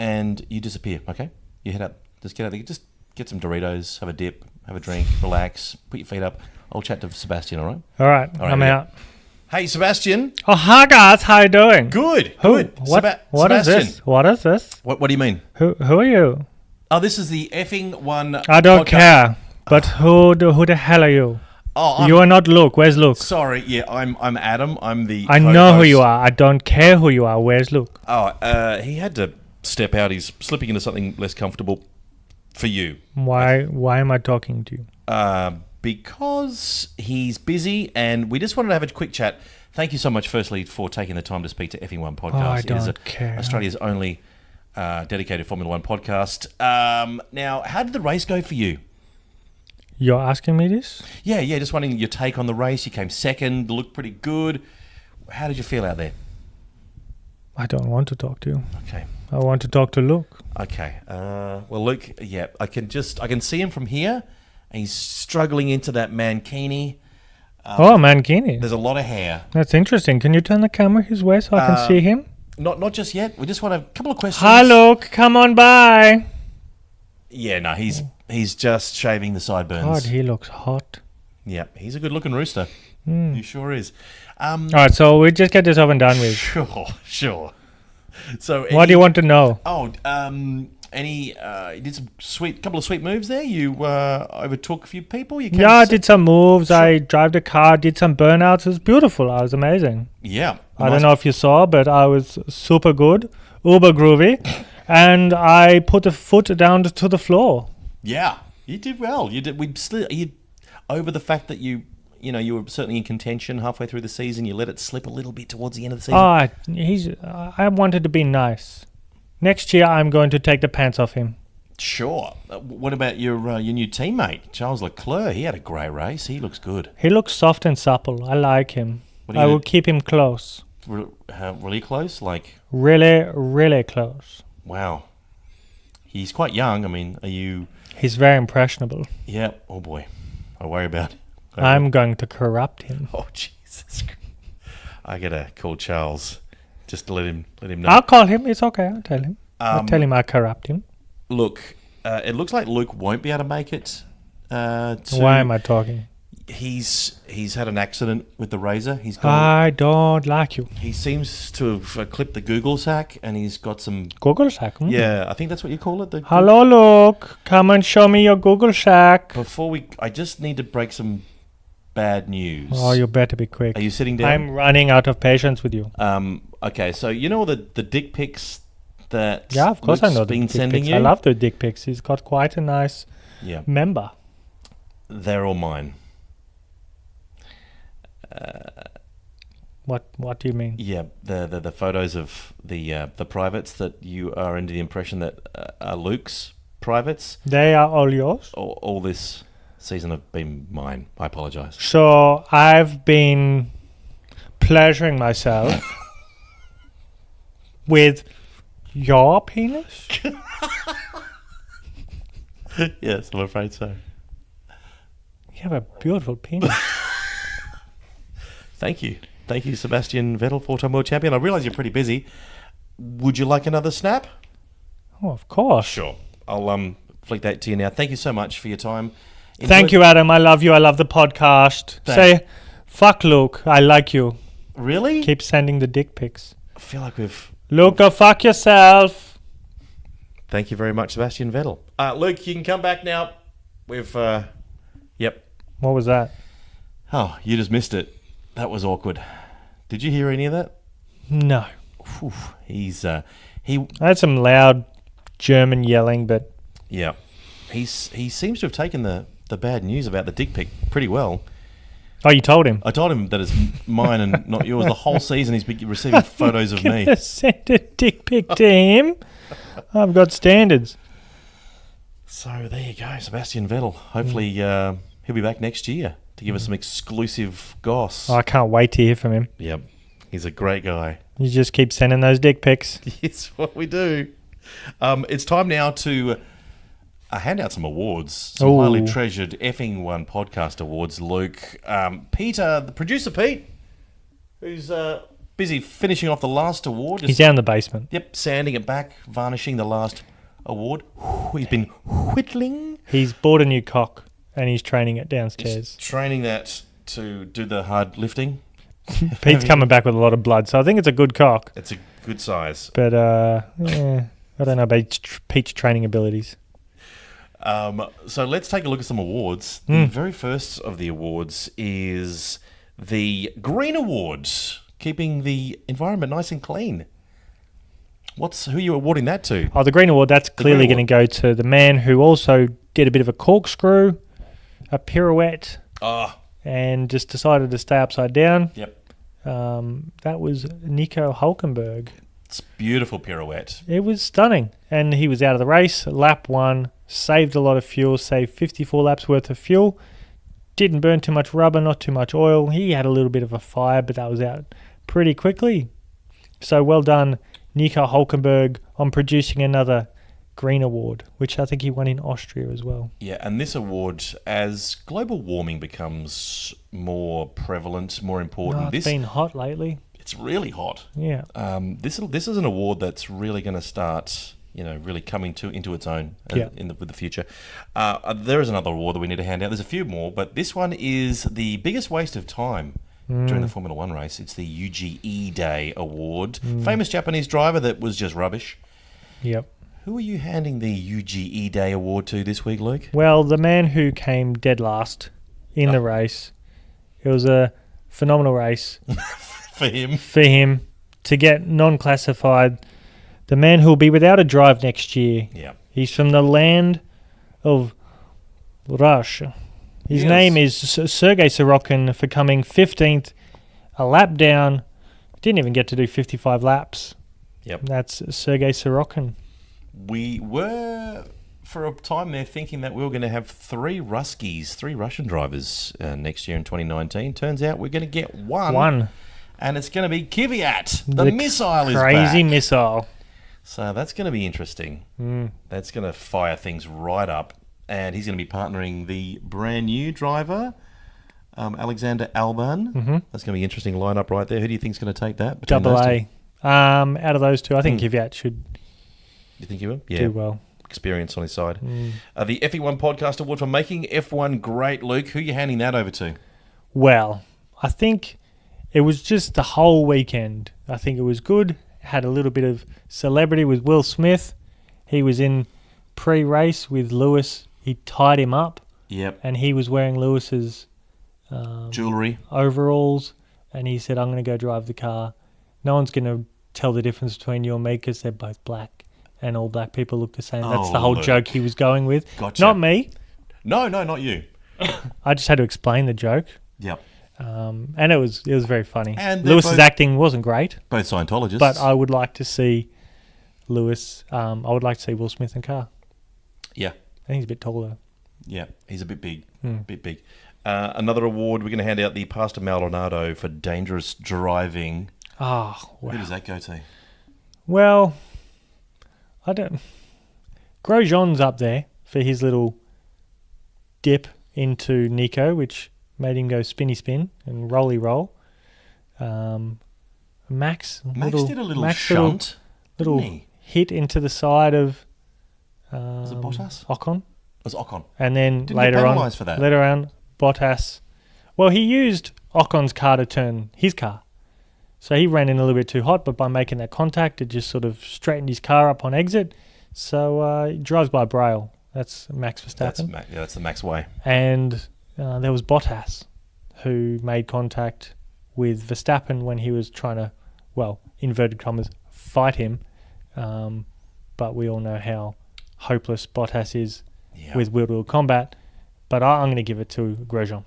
and you disappear, okay? You head up. Just get out there. Just get some Doritos, have a dip, have a drink, relax, put your feet up. I'll chat to Sebastian, all right? All right, All right, I'm yeah. out. Hey, Sebastian. Oh, hi guys. How you doing? Good. Who? Good. What is Sebastian. this? What is this? What do you mean? Who are you? Oh, this is the Effing One I don't podcast. care. But who the hell are you? Oh, You are not Luke. Where's Luke? sorry. Yeah, I'm Adam. I'm the I know who co-host. you are. I don't care who you are. Where's Luke? Oh, he had to step out. He's slipping into something less comfortable for you. Why am I talking to you? Because he's busy, and we just wanted to have a quick chat. Thank you so much, firstly, for taking the time to speak to Effing One podcast. I It is don't care. Australia's only dedicated Formula One podcast. Now, how did the race go for you? You're asking me this? Yeah, just wondering your take on the race. You came second, looked pretty good. How did you feel out there? I don't want to talk to you. Okay. I want to talk to Luke. Okay. Well, Luke, yeah, I can see him from here. And he's struggling into that mankini. Mankini. There's a lot of hair. That's interesting. Can you turn the camera his way so I can see him? Not just yet. We just want a couple of questions. Hi, Luke. Come on by. Yeah, no, he's just shaving the sideburns. God, he looks hot. Yeah, he's a good-looking rooster. He sure is. All right, so we just get this over and done with. Sure. So, What do you want to know? Oh, you did some couple of sweet moves there. You overtook a few people. You came Yeah, I did some moves. I drive the car, did some burnouts. It was beautiful. I was amazing. Yeah. I don't know if you saw, but I was super good, uber groovy, and I put the foot down to the floor. Yeah, you did well. You did. You over the fact that you were certainly in contention halfway through the season. You let it slip a little bit towards the end of the season. I wanted to be nice. Next year, I'm going to take the pants off him. Sure. What about your new teammate, Charles Leclerc? He had a great race. He looks good. He looks soft and supple. I like him. What are you I gonna- will keep him close. Really close? Like, Really, really close. wow. He's quite young. I mean, are you... He's very impressionable. Yeah. Oh, boy. I worry about it. I'm going to corrupt him. Oh, Jesus. I got to call Charles just to let him know. I'll call him. It's okay. I'll tell him. I'll tell him I corrupt him. Look, it looks like Luke won't be able to make it. Why am I talking? He's had an accident with the razor. I don't like you. He seems to have clipped the Google sack, and he's got some... Google Shack. Yeah, I think that's what you call it. Hello, Luke. Come and show me your Google Shack. I just need to break some bad news. Oh, you better be quick. Are you sitting down? I'm running out of patience with you. Okay, so you know the dick pics that Yeah, of course Luke's I know the been dick sending pics. you? I love the dick pics. He's got quite a nice Yeah, member. they're all mine. What do you mean? Yeah, the photos of the privates that you are under the impression that are Luke's privates. They are all yours? All this season have been mine. I apologise. So I've been pleasuring myself with your penis? Yes, I'm afraid so. You have a beautiful penis. Thank you, Sebastian Vettel, four-time world champion. I realise you're pretty busy. Would you like another snap? Oh, of course. Sure. I'll flick that to you now. Thank you so much for your time. Thank you, Adam. I love you. I love the podcast. Thanks. Say, fuck Luke. I like you. Really? Keep sending the dick pics. I feel like we've... Luke, go fuck yourself. Thank you very much, Sebastian Vettel. Luke, you can come back now. We've, yep. What was that? Oh, you just missed it. That was awkward. Did you hear any of that? No. Whew. He I had some loud German yelling, but yeah, he seems to have taken the bad news about the dick pic pretty well. Oh, you told him? I told him that it's mine and not yours. The whole season he's been receiving photos of me. Send a dick pic to him. I've got standards. So there you go, Sebastian Vettel. Hopefully he'll be back next year to give us some exclusive goss. Oh, I can't wait to hear from him. Yep, he's a great guy. You just keep sending those dick pics. It's what we do. It's time now to hand out some awards, some highly treasured effing one podcast awards. Luke, Peter, the producer Pete, who's busy finishing off the last award. He's down in the basement. Yep, sanding it back, varnishing the last award. He's been whittling. He's bought a new cock and he's training it downstairs. He's training that to do the hard lifting. Pete's coming back with a lot of blood, so I think it's a good cock. It's a good size. But I don't know about Pete's training abilities. So let's take a look at some awards. The very first of the awards is the Green Awards, keeping the environment nice and clean. Who are you awarding that to? Oh, the Green Award, that's clearly going to go to the man who also did a bit of a corkscrew, a pirouette, and just decided to stay upside down. Yep. That was Nico Hulkenberg. It's beautiful pirouette. It was stunning. And he was out of the race, lap 1, saved a lot of fuel, saved 54 laps worth of fuel, didn't burn too much rubber, not too much oil. He had a little bit of a fire, but that was out pretty quickly. So well done, Nico Hulkenberg, on producing another Green Award, which I think he won in Austria as well. Yeah, and this award, as global warming becomes more prevalent, more important... It's been hot lately. It's really hot. Yeah. This is an award that's really going to start, really coming into its own with the future. There is another award that we need to hand out. There's a few more, but this one is the biggest waste of time during the Formula One race. It's the UGE Day Award. Famous Japanese driver that was just rubbish. Yep. Who are you handing the UGE Day Award to this week, Luke? Well, the man who came dead last in the race. It was a phenomenal race. For him to get non-classified. The man who will be without a drive next year. Yeah. He's from the land of Russia. His name is Sergei Sorokin, for coming 15th, a lap down. Didn't even get to do 55 laps. Yep. That's Sergei Sorokin. We were, for a time there, thinking that we were going to have three Russian drivers next year in 2019. Turns out we're going to get one. And it's going to be Kvyat. The missile is back. Crazy missile. So that's going to be interesting. That's going to fire things right up. And he's going to be partnering the brand new driver, Alexander Albon. That's going to be an interesting lineup right there. Who do you think is going to take that? Double A. Out of those two, I think Kvyat should... You think he will? Yeah. Do well. Experience on his side. The FE1 Podcast Award for making F1 great, Luke. Who are you handing that over to? Well, I think it was just the whole weekend. I think it was good. Had a little bit of celebrity with Will Smith. He was in pre-race with Lewis. He tied him up. Yep. And he was wearing Lewis's jewellery, overalls. And he said, I'm going to go drive the car. No one's going to tell the difference between you and me because they're both black. And all black people look the same. That's the whole joke he was going with. Gotcha. Not me. No, not you. I just had to explain the joke. Yep. And it was very funny. And Lewis's acting wasn't great. Both Scientologists. But I would like to see Lewis. I would like to see Will Smith in car. Yeah. I think he's a bit taller. Yeah, he's a bit big. Another award, we're going to hand out the Pastor Maldonado for dangerous driving. Oh, wow. Who does that go to? Well... I don't... Grosjean's up there for his little dip into Nico, which made him go spinny spin and rolly roll. Max did a little shunt. Little hit into the side of... was it Bottas? Ocon. It was Ocon. And then Didn't later on, for that? Later on, Bottas... Well, he used Ocon's car to turn his car. So he ran in a little bit too hot, but by making that contact, it just sort of straightened his car up on exit. So he drives by Braille. That's Max Verstappen. That's the Max way. And there was Bottas, who made contact with Verstappen when he was trying to, well, inverted commas, fight him. But we all know how hopeless Bottas is with wheel-to-wheel combat. But I'm going to give it to Grosjean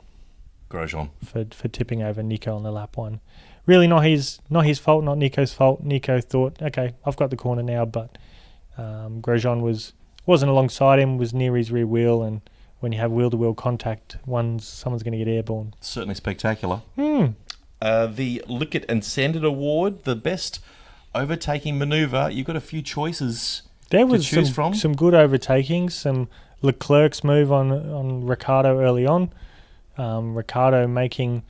for tipping over Nico on the lap one. Really not his fault, not Nico's fault. Nico thought, okay, I've got the corner now, but Grosjean wasn't alongside him, was near his rear wheel, and when you have wheel-to-wheel contact, someone's going to get airborne. Certainly spectacular. The Lick It and Send It Award, the best overtaking manoeuvre. You've got a few choices there was to choose from. Some good overtakings, some Leclerc's move on Ricciardo early on. Ricciardo making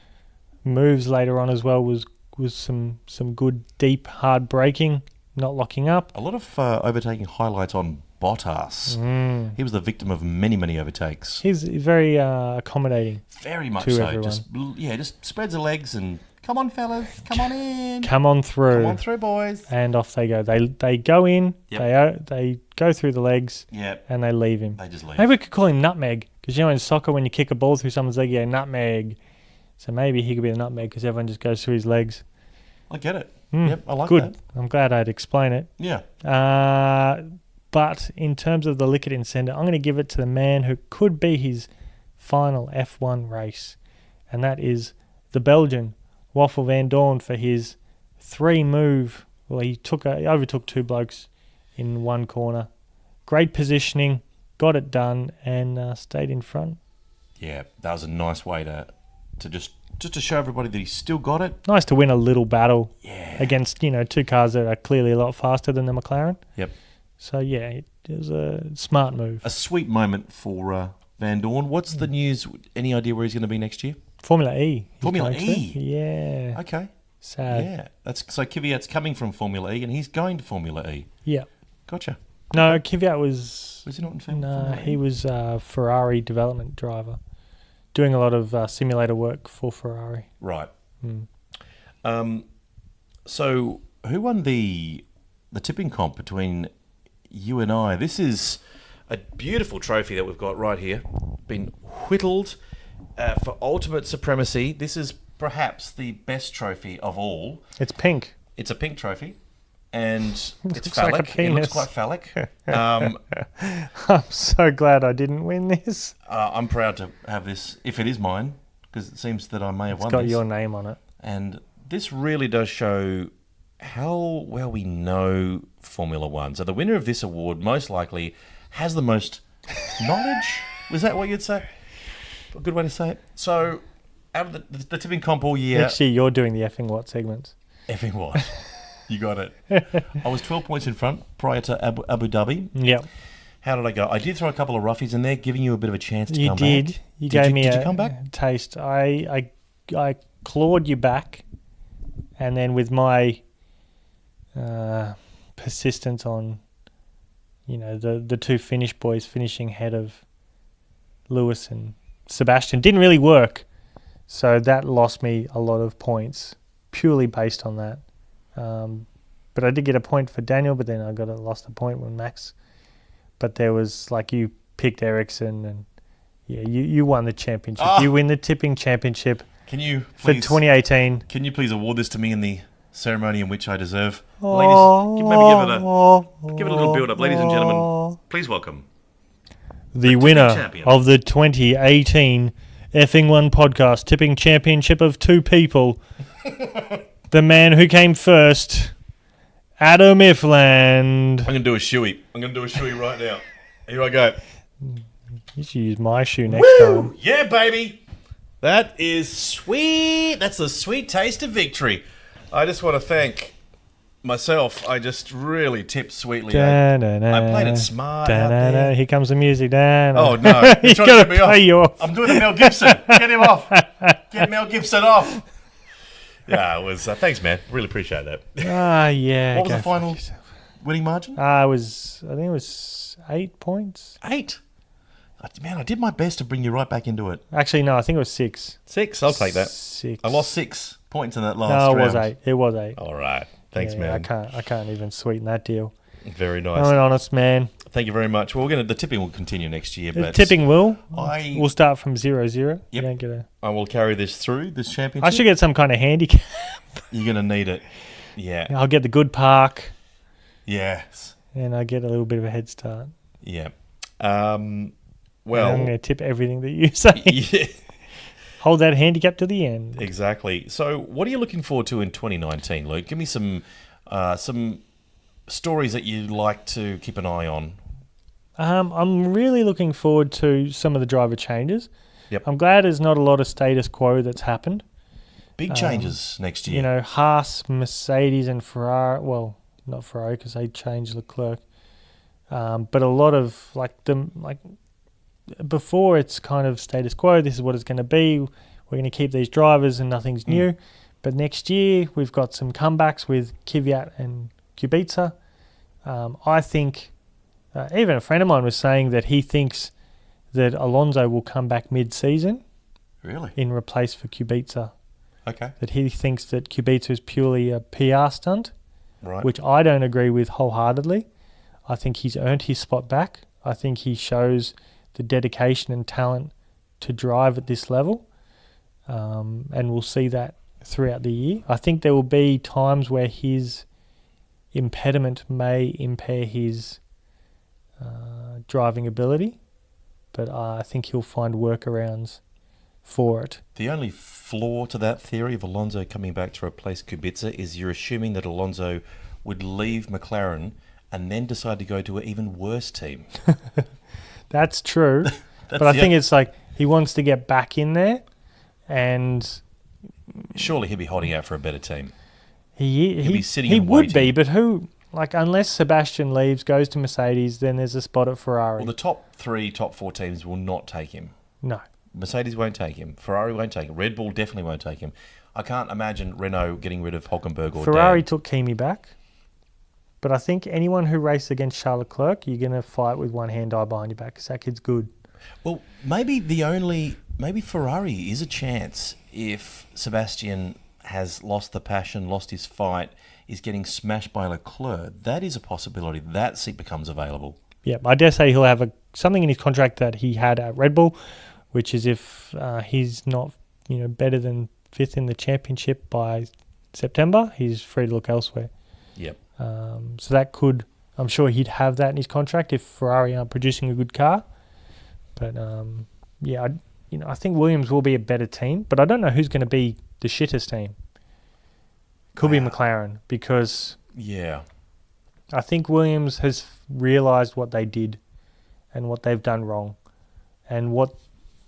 moves later on as well was some good, deep, hard braking, not locking up. A lot of overtaking highlights on Bottas. He was the victim of many, many overtakes. He's very accommodating. Very much to so. Everyone. Just spreads the legs and come on, fellas, come on in. Come on through. Come on through, boys. And off they go. They go in, they go through the legs, and they leave him. They just leave. Maybe we could call him Nutmeg, because you know in soccer when you kick a ball through someone's leg, you go Nutmeg. So maybe he could be the Nutmeg because everyone just goes through his legs. I get it. Yep, I like good. that. I'm glad I'd explain it. Yeah. But in terms of the Lick It and Send It, I'm going to give it to the man who could be his final F1 race, and that is the Belgian, Waffle Van Dorn, for his 3-move. Well, he overtook 2 blokes in one corner. Great positioning, got it done, and stayed in front. Yeah, that was a nice way to just to show everybody that he still got it. Nice to win a little battle against 2 cars that are clearly a lot faster than the McLaren. Yep. So, yeah, it was a smart move. A sweet moment for Van Dorn. What's the news? Any idea where he's going to be next year? Formula E. Formula E? Yeah. Okay. Sad. Yeah. So Kvyat's coming from Formula E and he's going to Formula E. Yeah. Gotcha. No, Kvyat was... Was he not in Formula E? No, he was a Ferrari development driver, doing a lot of simulator work for Ferrari. Right. So who won the tipping comp between you and I? This is a beautiful trophy that we've got right here. Been whittled for ultimate supremacy. This is perhaps the best trophy of all. It's pink. It's a pink trophy. And it's looks phallic. like a It looks penis. quite phallic. I'm so glad I didn't win this. I'm proud to have this, if it is mine, because it seems that I may have won this. It's got your name on it. And this really does show how well we know Formula One. So the winner of this award most likely has the most knowledge. Was that what you'd say? A good way to say it. So out of the tipping comp all year... Next year, you're doing the effing what segments. Effing what? You got it. I was 12 points in front prior to Abu Dhabi. Yep. How did I go? I did throw a couple of roughies in there, giving you a bit of a chance to You come did. back. You gave me did you a come back? taste. I clawed you back, and then with my persistence on, the 2 Finnish boys finishing ahead of Lewis and Sebastian didn't really work. So that lost me a lot of points purely based on that. But I did get a point for Daniel, but then I lost a point when Max. But there was, you picked Ericsson, and you won the championship. Oh. You win the tipping championship Can you for please, 2018. Can you please award this to me in the ceremony in which I deserve? Oh, Ladies, give it a little build up. Ladies and gentlemen, please welcome the winner champion of the 2018 Effing One podcast tipping championship of 2 people. The man who came first, Adam Ifland. I'm going to do a shoey right now. Here I go. You should use my shoe next time. Yeah, baby. That is sweet. That's the sweet taste of victory. I just want to thank myself. I just really tipped sweetly. I played it smart out there. Here comes the music. Oh, no. You're You trying to gotta get me off. pay you off. I'm doing the Mel Gibson. Get him off. Get Mel Gibson off. Yeah, it was. Thanks, man. Really appreciate that. Yeah. What was go the final fuck yourself. winning margin? I think it was 8 points. 8. Man, I did my best to bring you right back into it. Actually, no, I think it was 6. 6. I'll take that. 6. I lost 6 points in that last No, round. it was 8. It was 8. All right. Thanks, Yeah, man. I can't even sweeten that deal. Very I'm nice. an honest man. Thank you very much. Well, the tipping will continue next year. The But tipping will. I- We'll start from 0-0. Yep. You don't get a. I will carry this through, this championship. I should get some kind of handicap. You're going to need it. Yeah. I'll get the good park, Yes. and I get a little bit of a head start. Yeah. And I'm Well, going to tip everything that you say. yeah, Hold that handicap to the end. exactly. So what are you looking forward to in 2019, Luke? Give me some stories that you'd like to keep an eye on. I'm really looking forward to some of the driver changes. Yep. I'm glad there's not a lot of status quo that's happened. Big changes next year. You know, Haas, Mercedes, and Ferrari. Well, not Ferrari because they changed Leclerc. But a lot of before it's kind of status quo. This is what it's going to be. We're going to keep these drivers and nothing's new. But next year we've got some comebacks with Kvyat and Kubica. I think even a friend of mine was saying that he thinks that Alonso will come back mid-season Really? in replace for Kubica. Okay. That he thinks that Kubica is purely a PR stunt, Right. which I don't agree with wholeheartedly. I think he's earned his spot back. I think he shows the dedication and talent to drive at this level, and we'll see that throughout the year. I think there will be times where his impediment may impair his driving ability, but I think he'll find workarounds for it. The only flaw to that theory of Alonso coming back to replace Kubica is you're assuming that Alonso would leave McLaren and then decide to go to an even worse team. That's true, but I think it's like he wants to get back in there, and Surely he'd be holding out for a better team. he be sitting he and would waiting. be, but who? Like, unless Sebastian leaves, goes to Mercedes, then there's a spot at Ferrari. Well, the top 3, top 4 teams will not take him. No. Mercedes won't take him. Ferrari won't take him. Red Bull definitely won't take him. I can't imagine Renault getting rid of Hülkenberg or Ferrari Dan. took Kimi back, but I think anyone who raced against Charles Leclerc, you're going to fight with one hand tied behind your back because that kid's good. Well, maybe Ferrari is a chance if Sebastian has lost the passion, lost his fight, is getting smashed by Leclerc. That is a possibility. That seat becomes available. Yeah, I dare say he'll have something in his contract that he had at Red Bull, which is if he's not better than 5th in the championship by September, he's free to look elsewhere. Yep. So that could, I'm sure he'd have that in his contract if Ferrari aren't producing a good car. But I think Williams will be a better team, but I don't know who's going to be the shittest team. Could be McLaren, because Yeah. I think Williams has realised what they did and what they've done wrong. And what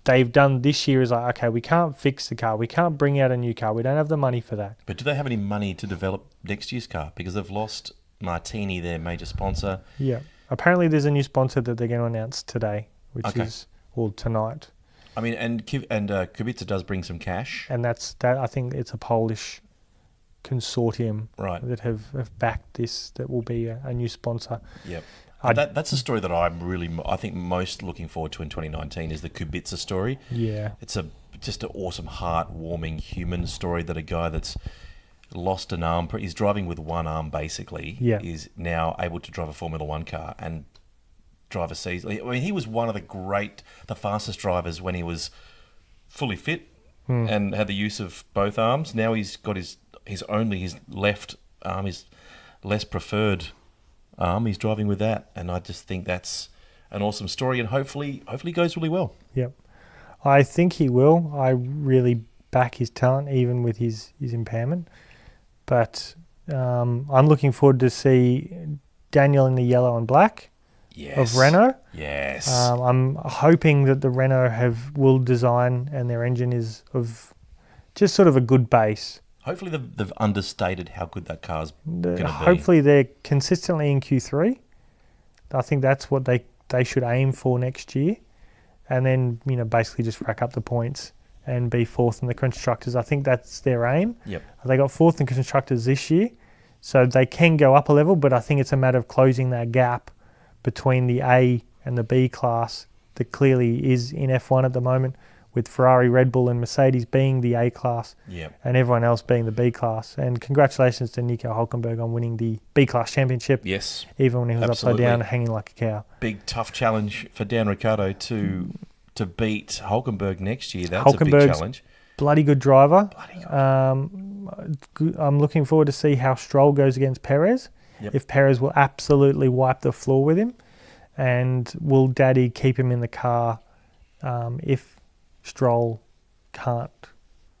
they've done this year is like, okay, we can't fix the car. We can't bring out a new car. We don't have the money for that. But do they have any money to develop next year's car? Because they've lost Martini, their major sponsor. Yeah. Apparently there's a new sponsor that they're going to announce today, which is tonight. I mean, and Kubica does bring some cash. And that. I think it's a Polish consortium that have backed this, that will be a new sponsor. Yep. That's the story that I think most looking forward to in 2019 is the Kubica story. Yeah. It's just an awesome, heart-warming human story that a guy that's lost an arm, he's driving with one arm basically, is now able to drive a Formula One car and drive a season. I mean, he was one of the fastest drivers when he was fully fit and had the use of both arms. Now he's got his left arm, his less preferred arm. He's driving with that, and I just think that's an awesome story, and hopefully goes really well. Yep, I think he will. I really back his talent, even with his impairment. But I'm looking forward to see Daniel in the yellow and black of Renault. Yes. I'm hoping that the Renault will design and their engine is of just sort of a good base. Hopefully they've understated how good that car's going to be. Hopefully they're consistently in Q3. I think that's what they should aim for next year. And then, basically just rack up the points and be 4th in the Constructors. I think that's their aim. Yep. They got 4th in Constructors this year, so they can go up a level, but I think it's a matter of closing that gap between the A and the B class that clearly is in F1 at the moment, with Ferrari, Red Bull and Mercedes being the A class Yep. and everyone else being the B class. And congratulations to Nico Hulkenberg on winning the B class championship, Yes. even when he was Absolutely. upside down hanging like a cow. Big, tough challenge for Dan Ricciardo to beat Hulkenberg next year. That's a big challenge. Bloody good driver. Bloody good. I'm looking forward to see how Stroll goes against Perez. Yep. If Perez will absolutely wipe the floor with him, and will Daddy keep him in the car if Stroll can't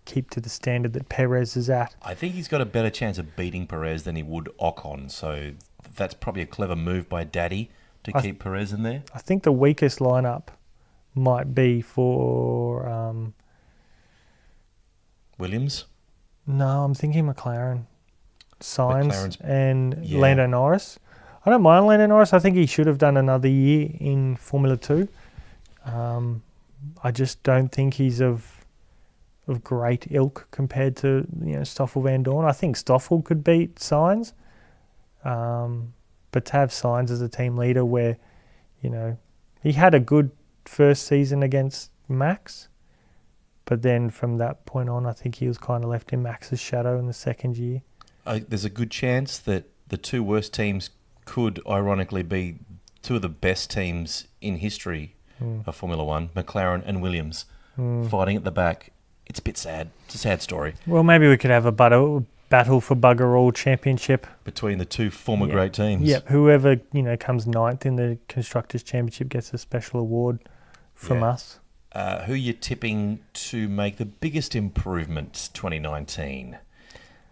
keep to the standard that Perez is at. I think he's got a better chance of beating Perez than he would Ocon, so that's probably a clever move by Daddy to keep Perez in there. I think the weakest lineup might be for... Williams? No, I'm thinking McLaren. Sainz and yeah. Lando Norris. I don't mind Lando Norris. I think he should have done another year in Formula 2. I just don't think he's of great ilk compared to Stoffel Van Dorn. I think Stoffel could beat Sainz, but to have Sainz as a team leader, where he had a good first season against Max, but then from that point on, I think he was kind of left in Max's shadow in the second year. There's a good chance that the two worst teams could ironically be two of the best teams in history of Formula One, McLaren and Williams, fighting at the back. It's a bit sad. It's a sad story. Well, maybe we could have a battle for bugger all championship between the two former great teams. Yep, whoever comes ninth in the Constructors' Championship gets a special award from us. Who are you tipping to make the biggest improvement 2019?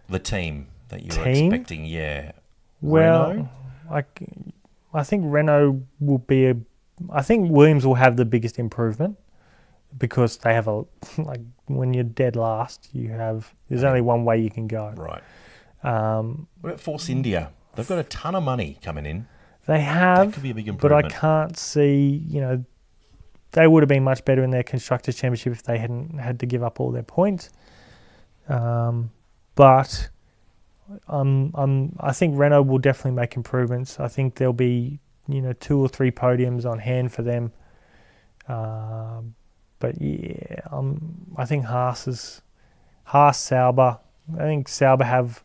The team that you're expecting, Well, Renault? I think Renault will be I think Williams will have the biggest improvement because they have when you're dead last, there's only one way you can go. Right. What about Force India? They've got a ton of money coming in. They have, that could be a big improvement. But I can't see, they would have been much better in their Constructors' Championship if they hadn't had to give up all their points. But I think Renault will definitely make improvements. I think there'll be 2 or 3 podiums on hand for them. But I think Haas, Sauber. I think Sauber have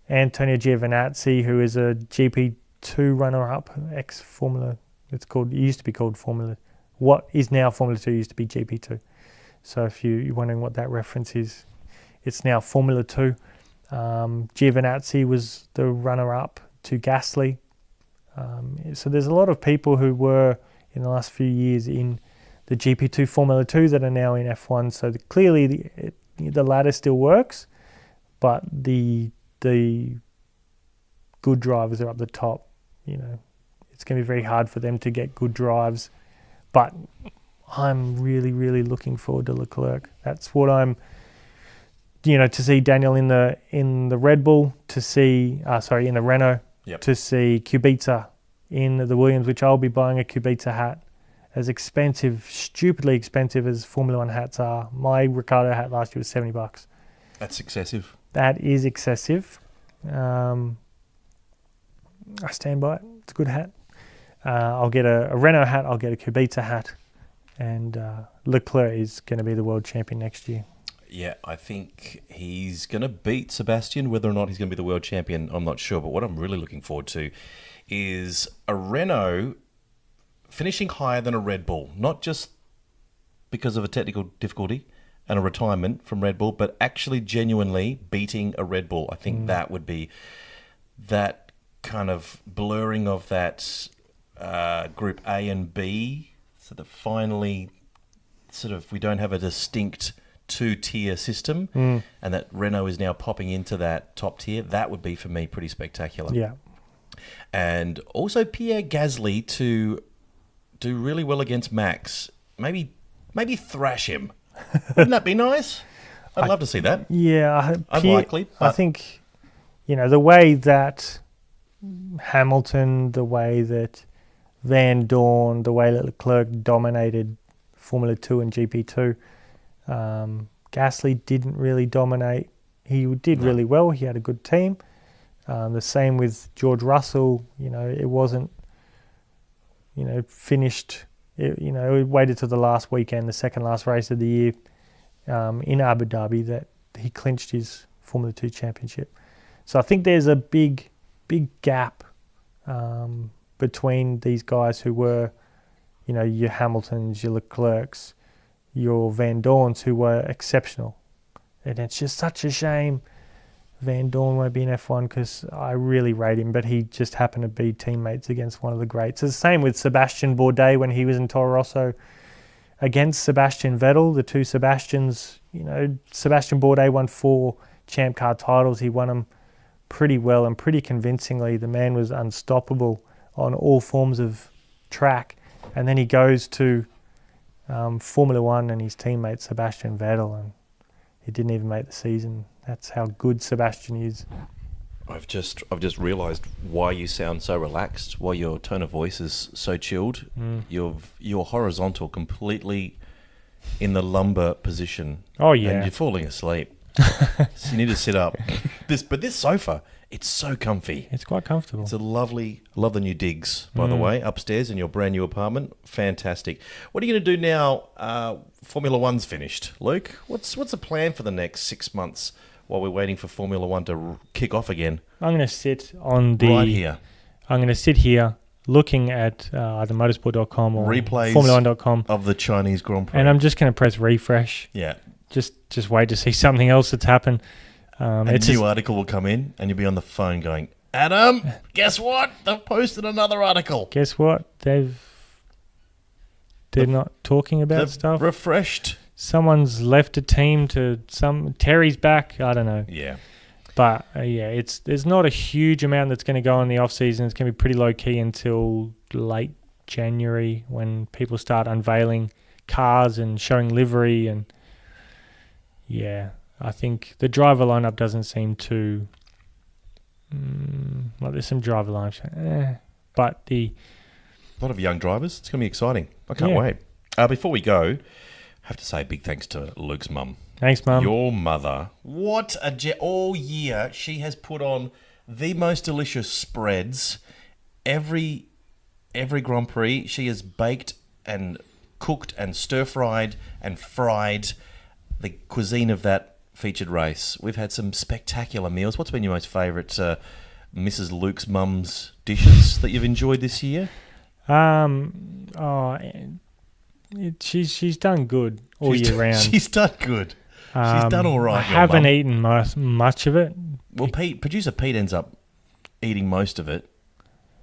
Antonio Giovinazzi, who is a GP2 runner-up, ex-Formula. It used to be called Formula. What is now Formula 2 used to be GP2. So if you're wondering what that reference is, it's now Formula 2. Giovinazzi was the runner-up to Gasly. So there's a lot of people who were in the last few years in the GP2 Formula 2 that are now in F1. So clearly the ladder still works, but the good drivers are up the top. It's going to be very hard for them to get good drives. But I'm really, really looking forward to Leclerc. That's what I'm, to see Daniel in the Red Bull, to see, in the Renault, to see Kubica in the Williams, which I'll be buying a Kubica hat. As expensive, stupidly expensive as Formula One hats are. My Ricardo hat last year was $70. That's excessive. That is excessive. I stand by it. It's a good hat. I'll get a Renault hat. I'll get a Kubica hat. And Leclerc is going to be the world champion next year. Yeah, I think he's going to beat Sebastian. Whether or not he's going to be the world champion, I'm not sure. But what I'm really looking forward to is a Renault finishing higher than a Red Bull. Not just because of a technical difficulty and a retirement from Red Bull, but actually genuinely beating a Red Bull. I think that would be that kind of blurring of that Group A and B, so that finally we don't have a distinct 2-tier system, and that Renault is now popping into that top tier. That would be, for me, pretty spectacular. Yeah. And also Pierre Gasly to do really well against Max. Maybe thrash him. Wouldn't that be nice? I'd love to see that. Yeah. Unlikely. I think, the way that Hamilton, the way that Van Dorn, the way that Leclerc dominated Formula 2 and GP2, Gasly didn't really dominate. He did really well. He had a good team. The same with George Russell. It wasn't, finished We waited till the last weekend, the second last race of the year in Abu Dhabi, that he clinched his Formula 2 championship. So I think there's a big gap between these guys who were, your Hamiltons, your Leclercs, your Van Dorns, who were exceptional. And it's just such a shame Van Dorn won't be in F1 because I really rate him, but he just happened to be teammates against one of the greats. It's the same with Sebastian Bourdais when he was in Toro Rosso against Sebastian Vettel, the two Sebastians. Sebastian Bourdais won 4 Champ Car titles. He won them pretty well and pretty convincingly. The man was unstoppable on all forms of track. And then he goes to Formula One and his teammate Sebastian Vettel, and he didn't even make the season. That's how good Sebastian is. I've just realised why you sound so relaxed, why your tone of voice is so chilled. You're horizontal, completely in the lumbar position. Oh yeah, and you're falling asleep. So you need to sit up. But this sofa, it's so comfy. It's quite comfortable. It's a lovely. I love the new digs, by the way, upstairs in your brand new apartment. Fantastic. What are you going to do now? Formula One's finished, Luke. What's the plan for the next 6 months while we're waiting for Formula One to kick off again? I'm going to sit on the right here. I'm going to sit here looking at either motorsport.com or replays Formula1.com of the Chinese Grand Prix, and I'm just going to press refresh. Yeah. Just wait to see something else that's happened. A new article will come in, and you'll be on the phone going, Adam, guess what? They've posted another article. Guess what? They're not talking about stuff. Refreshed. Someone's left a team to Terry's back. I don't know. Yeah. But there's not a huge amount that's going to go in the off season. It's going to be pretty low key until late January when people start unveiling cars and showing livery, and I think the driver lineup doesn't seem too. There's some driver lineups, but a lot of young drivers. It's going to be exciting. I can't wait. Before we go, I have to say a big thanks to Luke's mum. Thanks, Mum. Your mother. What all year she has put on the most delicious spreads. Every Grand Prix she has baked and cooked and stir-fried and fried the cuisine of that featured race. We've had some spectacular meals. What's been your most favourite Mrs. Luke's mum's dishes that you've enjoyed this year? She's done good all year round. She's done good. She's done all right. I haven't eaten much of it. Well, producer Pete ends up eating most of it.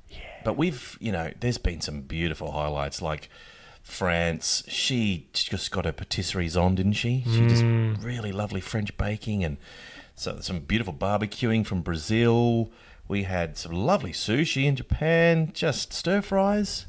Yeah. But there's been some beautiful highlights like France. She just got her patisseries on, didn't she? She just really lovely French baking, and so some beautiful barbecuing from Brazil. We had some lovely sushi in Japan, just stir fries.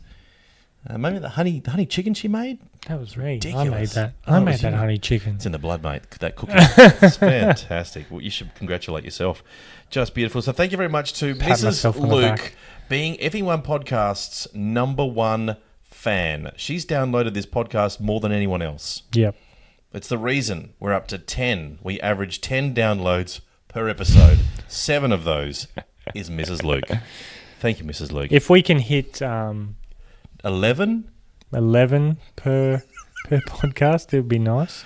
Maybe the honey chicken she made. That was me. Ridiculous. I made that. I made that honey chicken. It's in the blood, mate. That cooking. It's fantastic. Well, you should congratulate yourself. Just beautiful. So thank you very much to Mrs. Luke, being F1 Podcast's #1 fan. She's downloaded this podcast more than anyone else. Yep. It's the reason we're up to 10. We average 10 downloads per episode. 7 of those is Mrs. Luke. Thank you, Mrs. Luke. If we can hit 11 per podcast, it would be nice.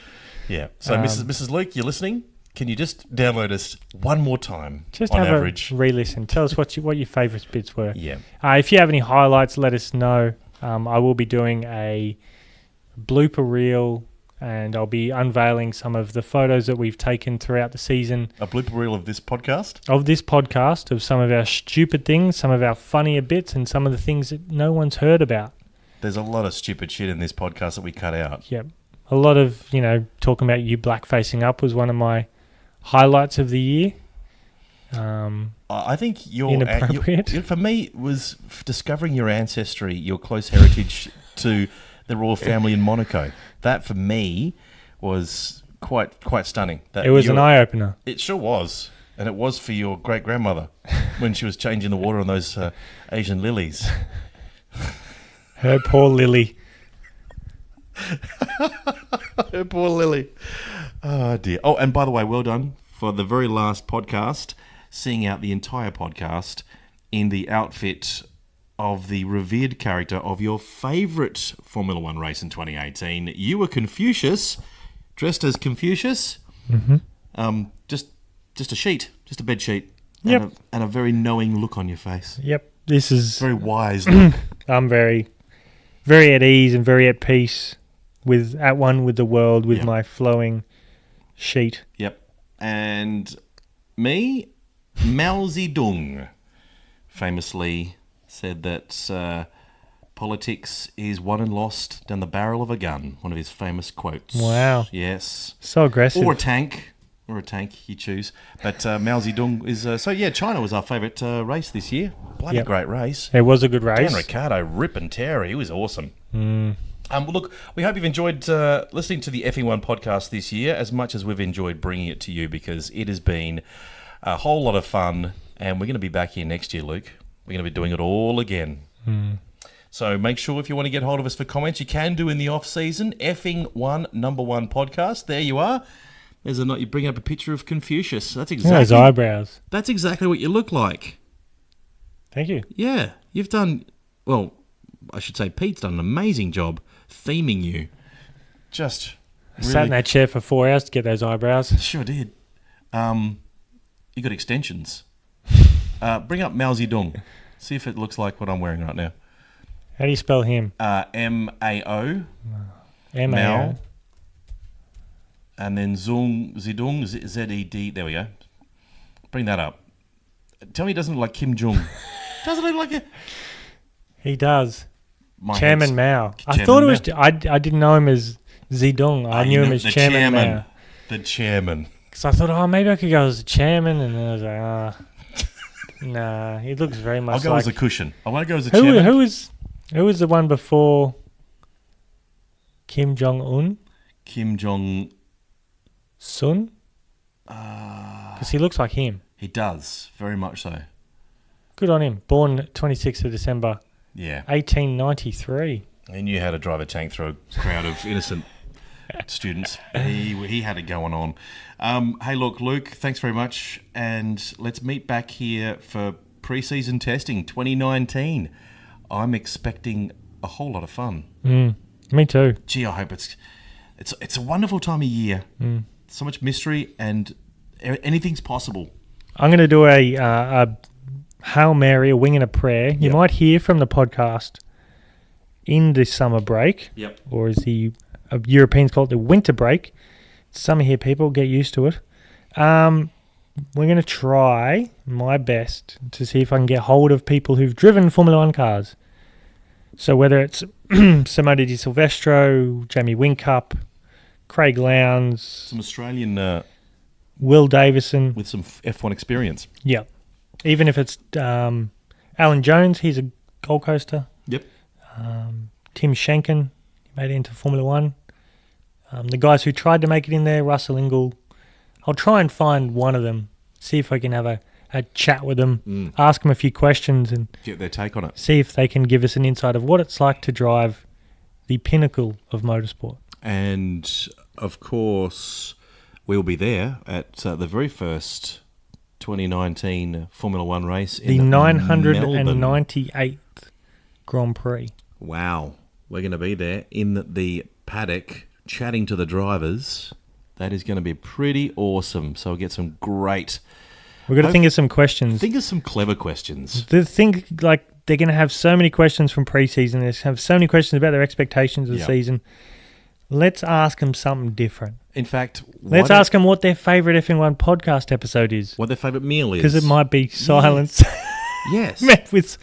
Yeah. So, Mrs. Luke, you're listening? Can you just download us one more time? Just on have average? a re-listen. Tell us what your favourite bits were. Yeah. If you have any highlights, let us know. I will be doing a blooper reel, and I'll be unveiling some of the photos that we've taken throughout the season. A blooper reel of this podcast? Of some of our stupid things, some of our funnier bits, and some of the things that no one's heard about. There's a lot of stupid shit in this podcast that we cut out. Yep. A lot of, talking about you black facing up was one of my highlights of the year. I think inappropriate. For me, it was discovering your ancestry, your close heritage to the royal family in Monaco. That, for me, was quite stunning. It was an eye-opener. It sure was. And it was for your great-grandmother when she was changing the water on those Asian lilies. Her poor Lily. Her poor Lily. Oh, dear. Oh, and by the way, well done for the very last podcast, seeing out the entire podcast in the outfit of the revered character of your favourite Formula One race in 2018. You were Confucius, dressed as Confucius. Mm-hmm. Just a sheet, just a bed sheet. Yep. And a very knowing look on your face. Yep. This is Very wise look. I'm very, very at ease and very at peace at one with the world with my flowing sheet. Yep. And me, Mao Zedong, famously said that politics is won and lost down the barrel of a gun. One of his famous quotes. Wow. Yes. So aggressive. Or a tank, you choose. But Mao Zedong is... China was our favourite race this year. Bloody great race. It was a good race. Dan Ricciardo, rip and tear. He was awesome. Well, look, we hope you've enjoyed listening to the F1 podcast this year as much as we've enjoyed bringing it to you, because it has been a whole lot of fun, and we're going to be back here next year, Luke. We're going to be doing it all again. So make sure if you want to get hold of us for comments, you can do in the off-season. F1 number 1 podcast. There you are. There's a note. You bring up a picture of Confucius. That's exactly... Those eyebrows. That's exactly what you look like. Thank you. Yeah. You've done... Well, I should say Pete's done an amazing job theming you. Just really... Sat in that chair for 4 hours to get those eyebrows. Sure did. You got extensions. Bring up Mao Zedong. See if it looks like what I'm wearing right now. How do you spell him? M-A-O. M-A-O. And then Zedong, Z-E-D. There we go. Bring that up. Tell me he doesn't look like Kim Jong. Doesn't look like it. He does. My Chairman head's- Mao. I Chairman thought it was... Mao. I didn't know him as Zedong. I knew him as Chairman Mao. The chairman. So I thought, maybe I could go as the chairman, and then I was like, nah, he looks very much I'll go like... as a cushion. I want to go as a chairman. Who was the one before Kim Jong-un? Kim Jong... Sun? Because he looks like him. He does. Very much so. Good on him. Born 26th of December, Yeah. 1893. He knew how to drive a tank through a crowd of innocent students. He had it going on. Hey, look, Luke, thanks very much. And let's meet back here for pre-season testing 2019. I'm expecting a whole lot of fun. Me too. Gee, I hope it's a wonderful time of year. So much mystery, and anything's possible. I'm going to do a Hail Mary, a wing and a prayer. You might hear from the podcast in the summer break. Yep. Or as the Europeans call it, the winter break. It's summer here, people. Get used to it. We're going to try my best to see if I can get hold of people who've driven Formula One cars. So whether it's Simone Di Silvestro, Jamie Whincup, Craig Lowndes, Some Australian Will Davison. with some F1 experience. Yeah. Even if it's Alan Jones, he's a Gold Coaster. Yep. Tim Schenken made it into Formula One. The guys who tried to make it in there, Russell Ingall. I'll try and find one of them, see if I can have a chat with them, ask them a few questions and Get their take on it. see if they can give us an insight of what it's like to drive the pinnacle of motorsport. And, of course, we'll be there at the very first 2019 Formula One race The in 998th Grand Prix. Wow. We're going to be there in the paddock chatting to the drivers. That is going to be pretty awesome. So we'll get some great... We've got to think of some questions. Think of some clever questions. Think like they're going to have so many questions from pre-season. They have so many questions about their expectations of the season. Let's ask them something different. In fact... Let's ask them what their favourite F1 podcast episode is. What their favourite meal is. Because it might be silence. Yes. Met with...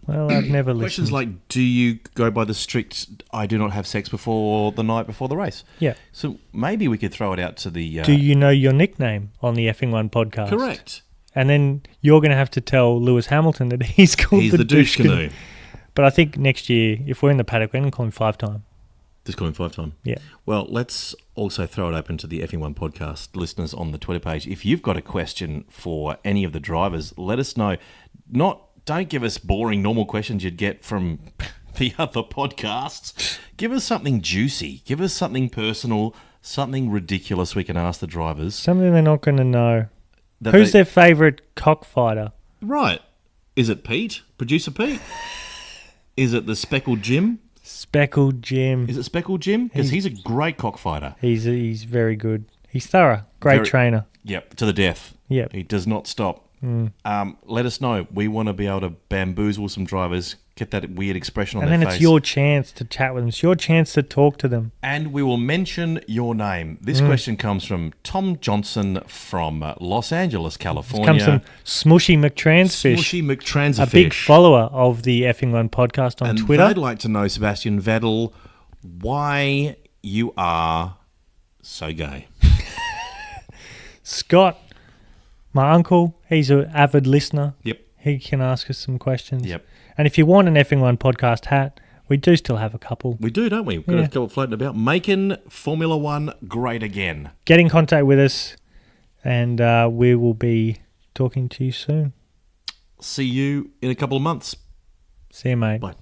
Well, I've never listened. Questions like, do you go by the strict, I do not have sex before the night before the race? Yeah. So maybe we could throw it out to the... Do you know your nickname on the F1 podcast? Correct. And then you're going to have to tell Lewis Hamilton that he's called He's the douche canoe. But I think next year, if we're in the paddock, we're going to call him 5-time. Just call him 5-time. Yeah. Well, let's also throw it open to the F1 podcast listeners on the Twitter page. If you've got a question for any of the drivers, let us know. Don't give us boring normal questions you'd get from the other podcasts. Give us something juicy. Give us something personal, something ridiculous we can ask the drivers. Something they're not going to know. Who's their favourite cockfighter? Right. Is it Pete? Producer Pete? Is it the Speckled Jim? Speckled Jim. Is it Speckled Jim? Because he's a great cockfighter. He's very good. He's thorough. Great trainer. Yep, to the death. Yep. He does not stop. Let us know. We want to be able to bamboozle some drivers, get that weird expression on their face. And then it's your chance to chat with them. It's your chance to talk to them. And we will mention your name. This question comes from Tom Johnson from Los Angeles, California. Comes from Smushy McTransfish. Smushy McTransfish. A big follower of the Effing One podcast on Twitter. And they'd like to know, Sebastian Vettel, why you are so gay. Scott, my uncle, he's an avid listener. Yep. He can ask us some questions. Yep. And if you want an Effing One podcast hat, we do still have a couple. We do, don't we? We've got a couple floating about. Making Formula One great again. Get in contact with us, and we will be talking to you soon. See you in a couple of months. See you, mate. Bye.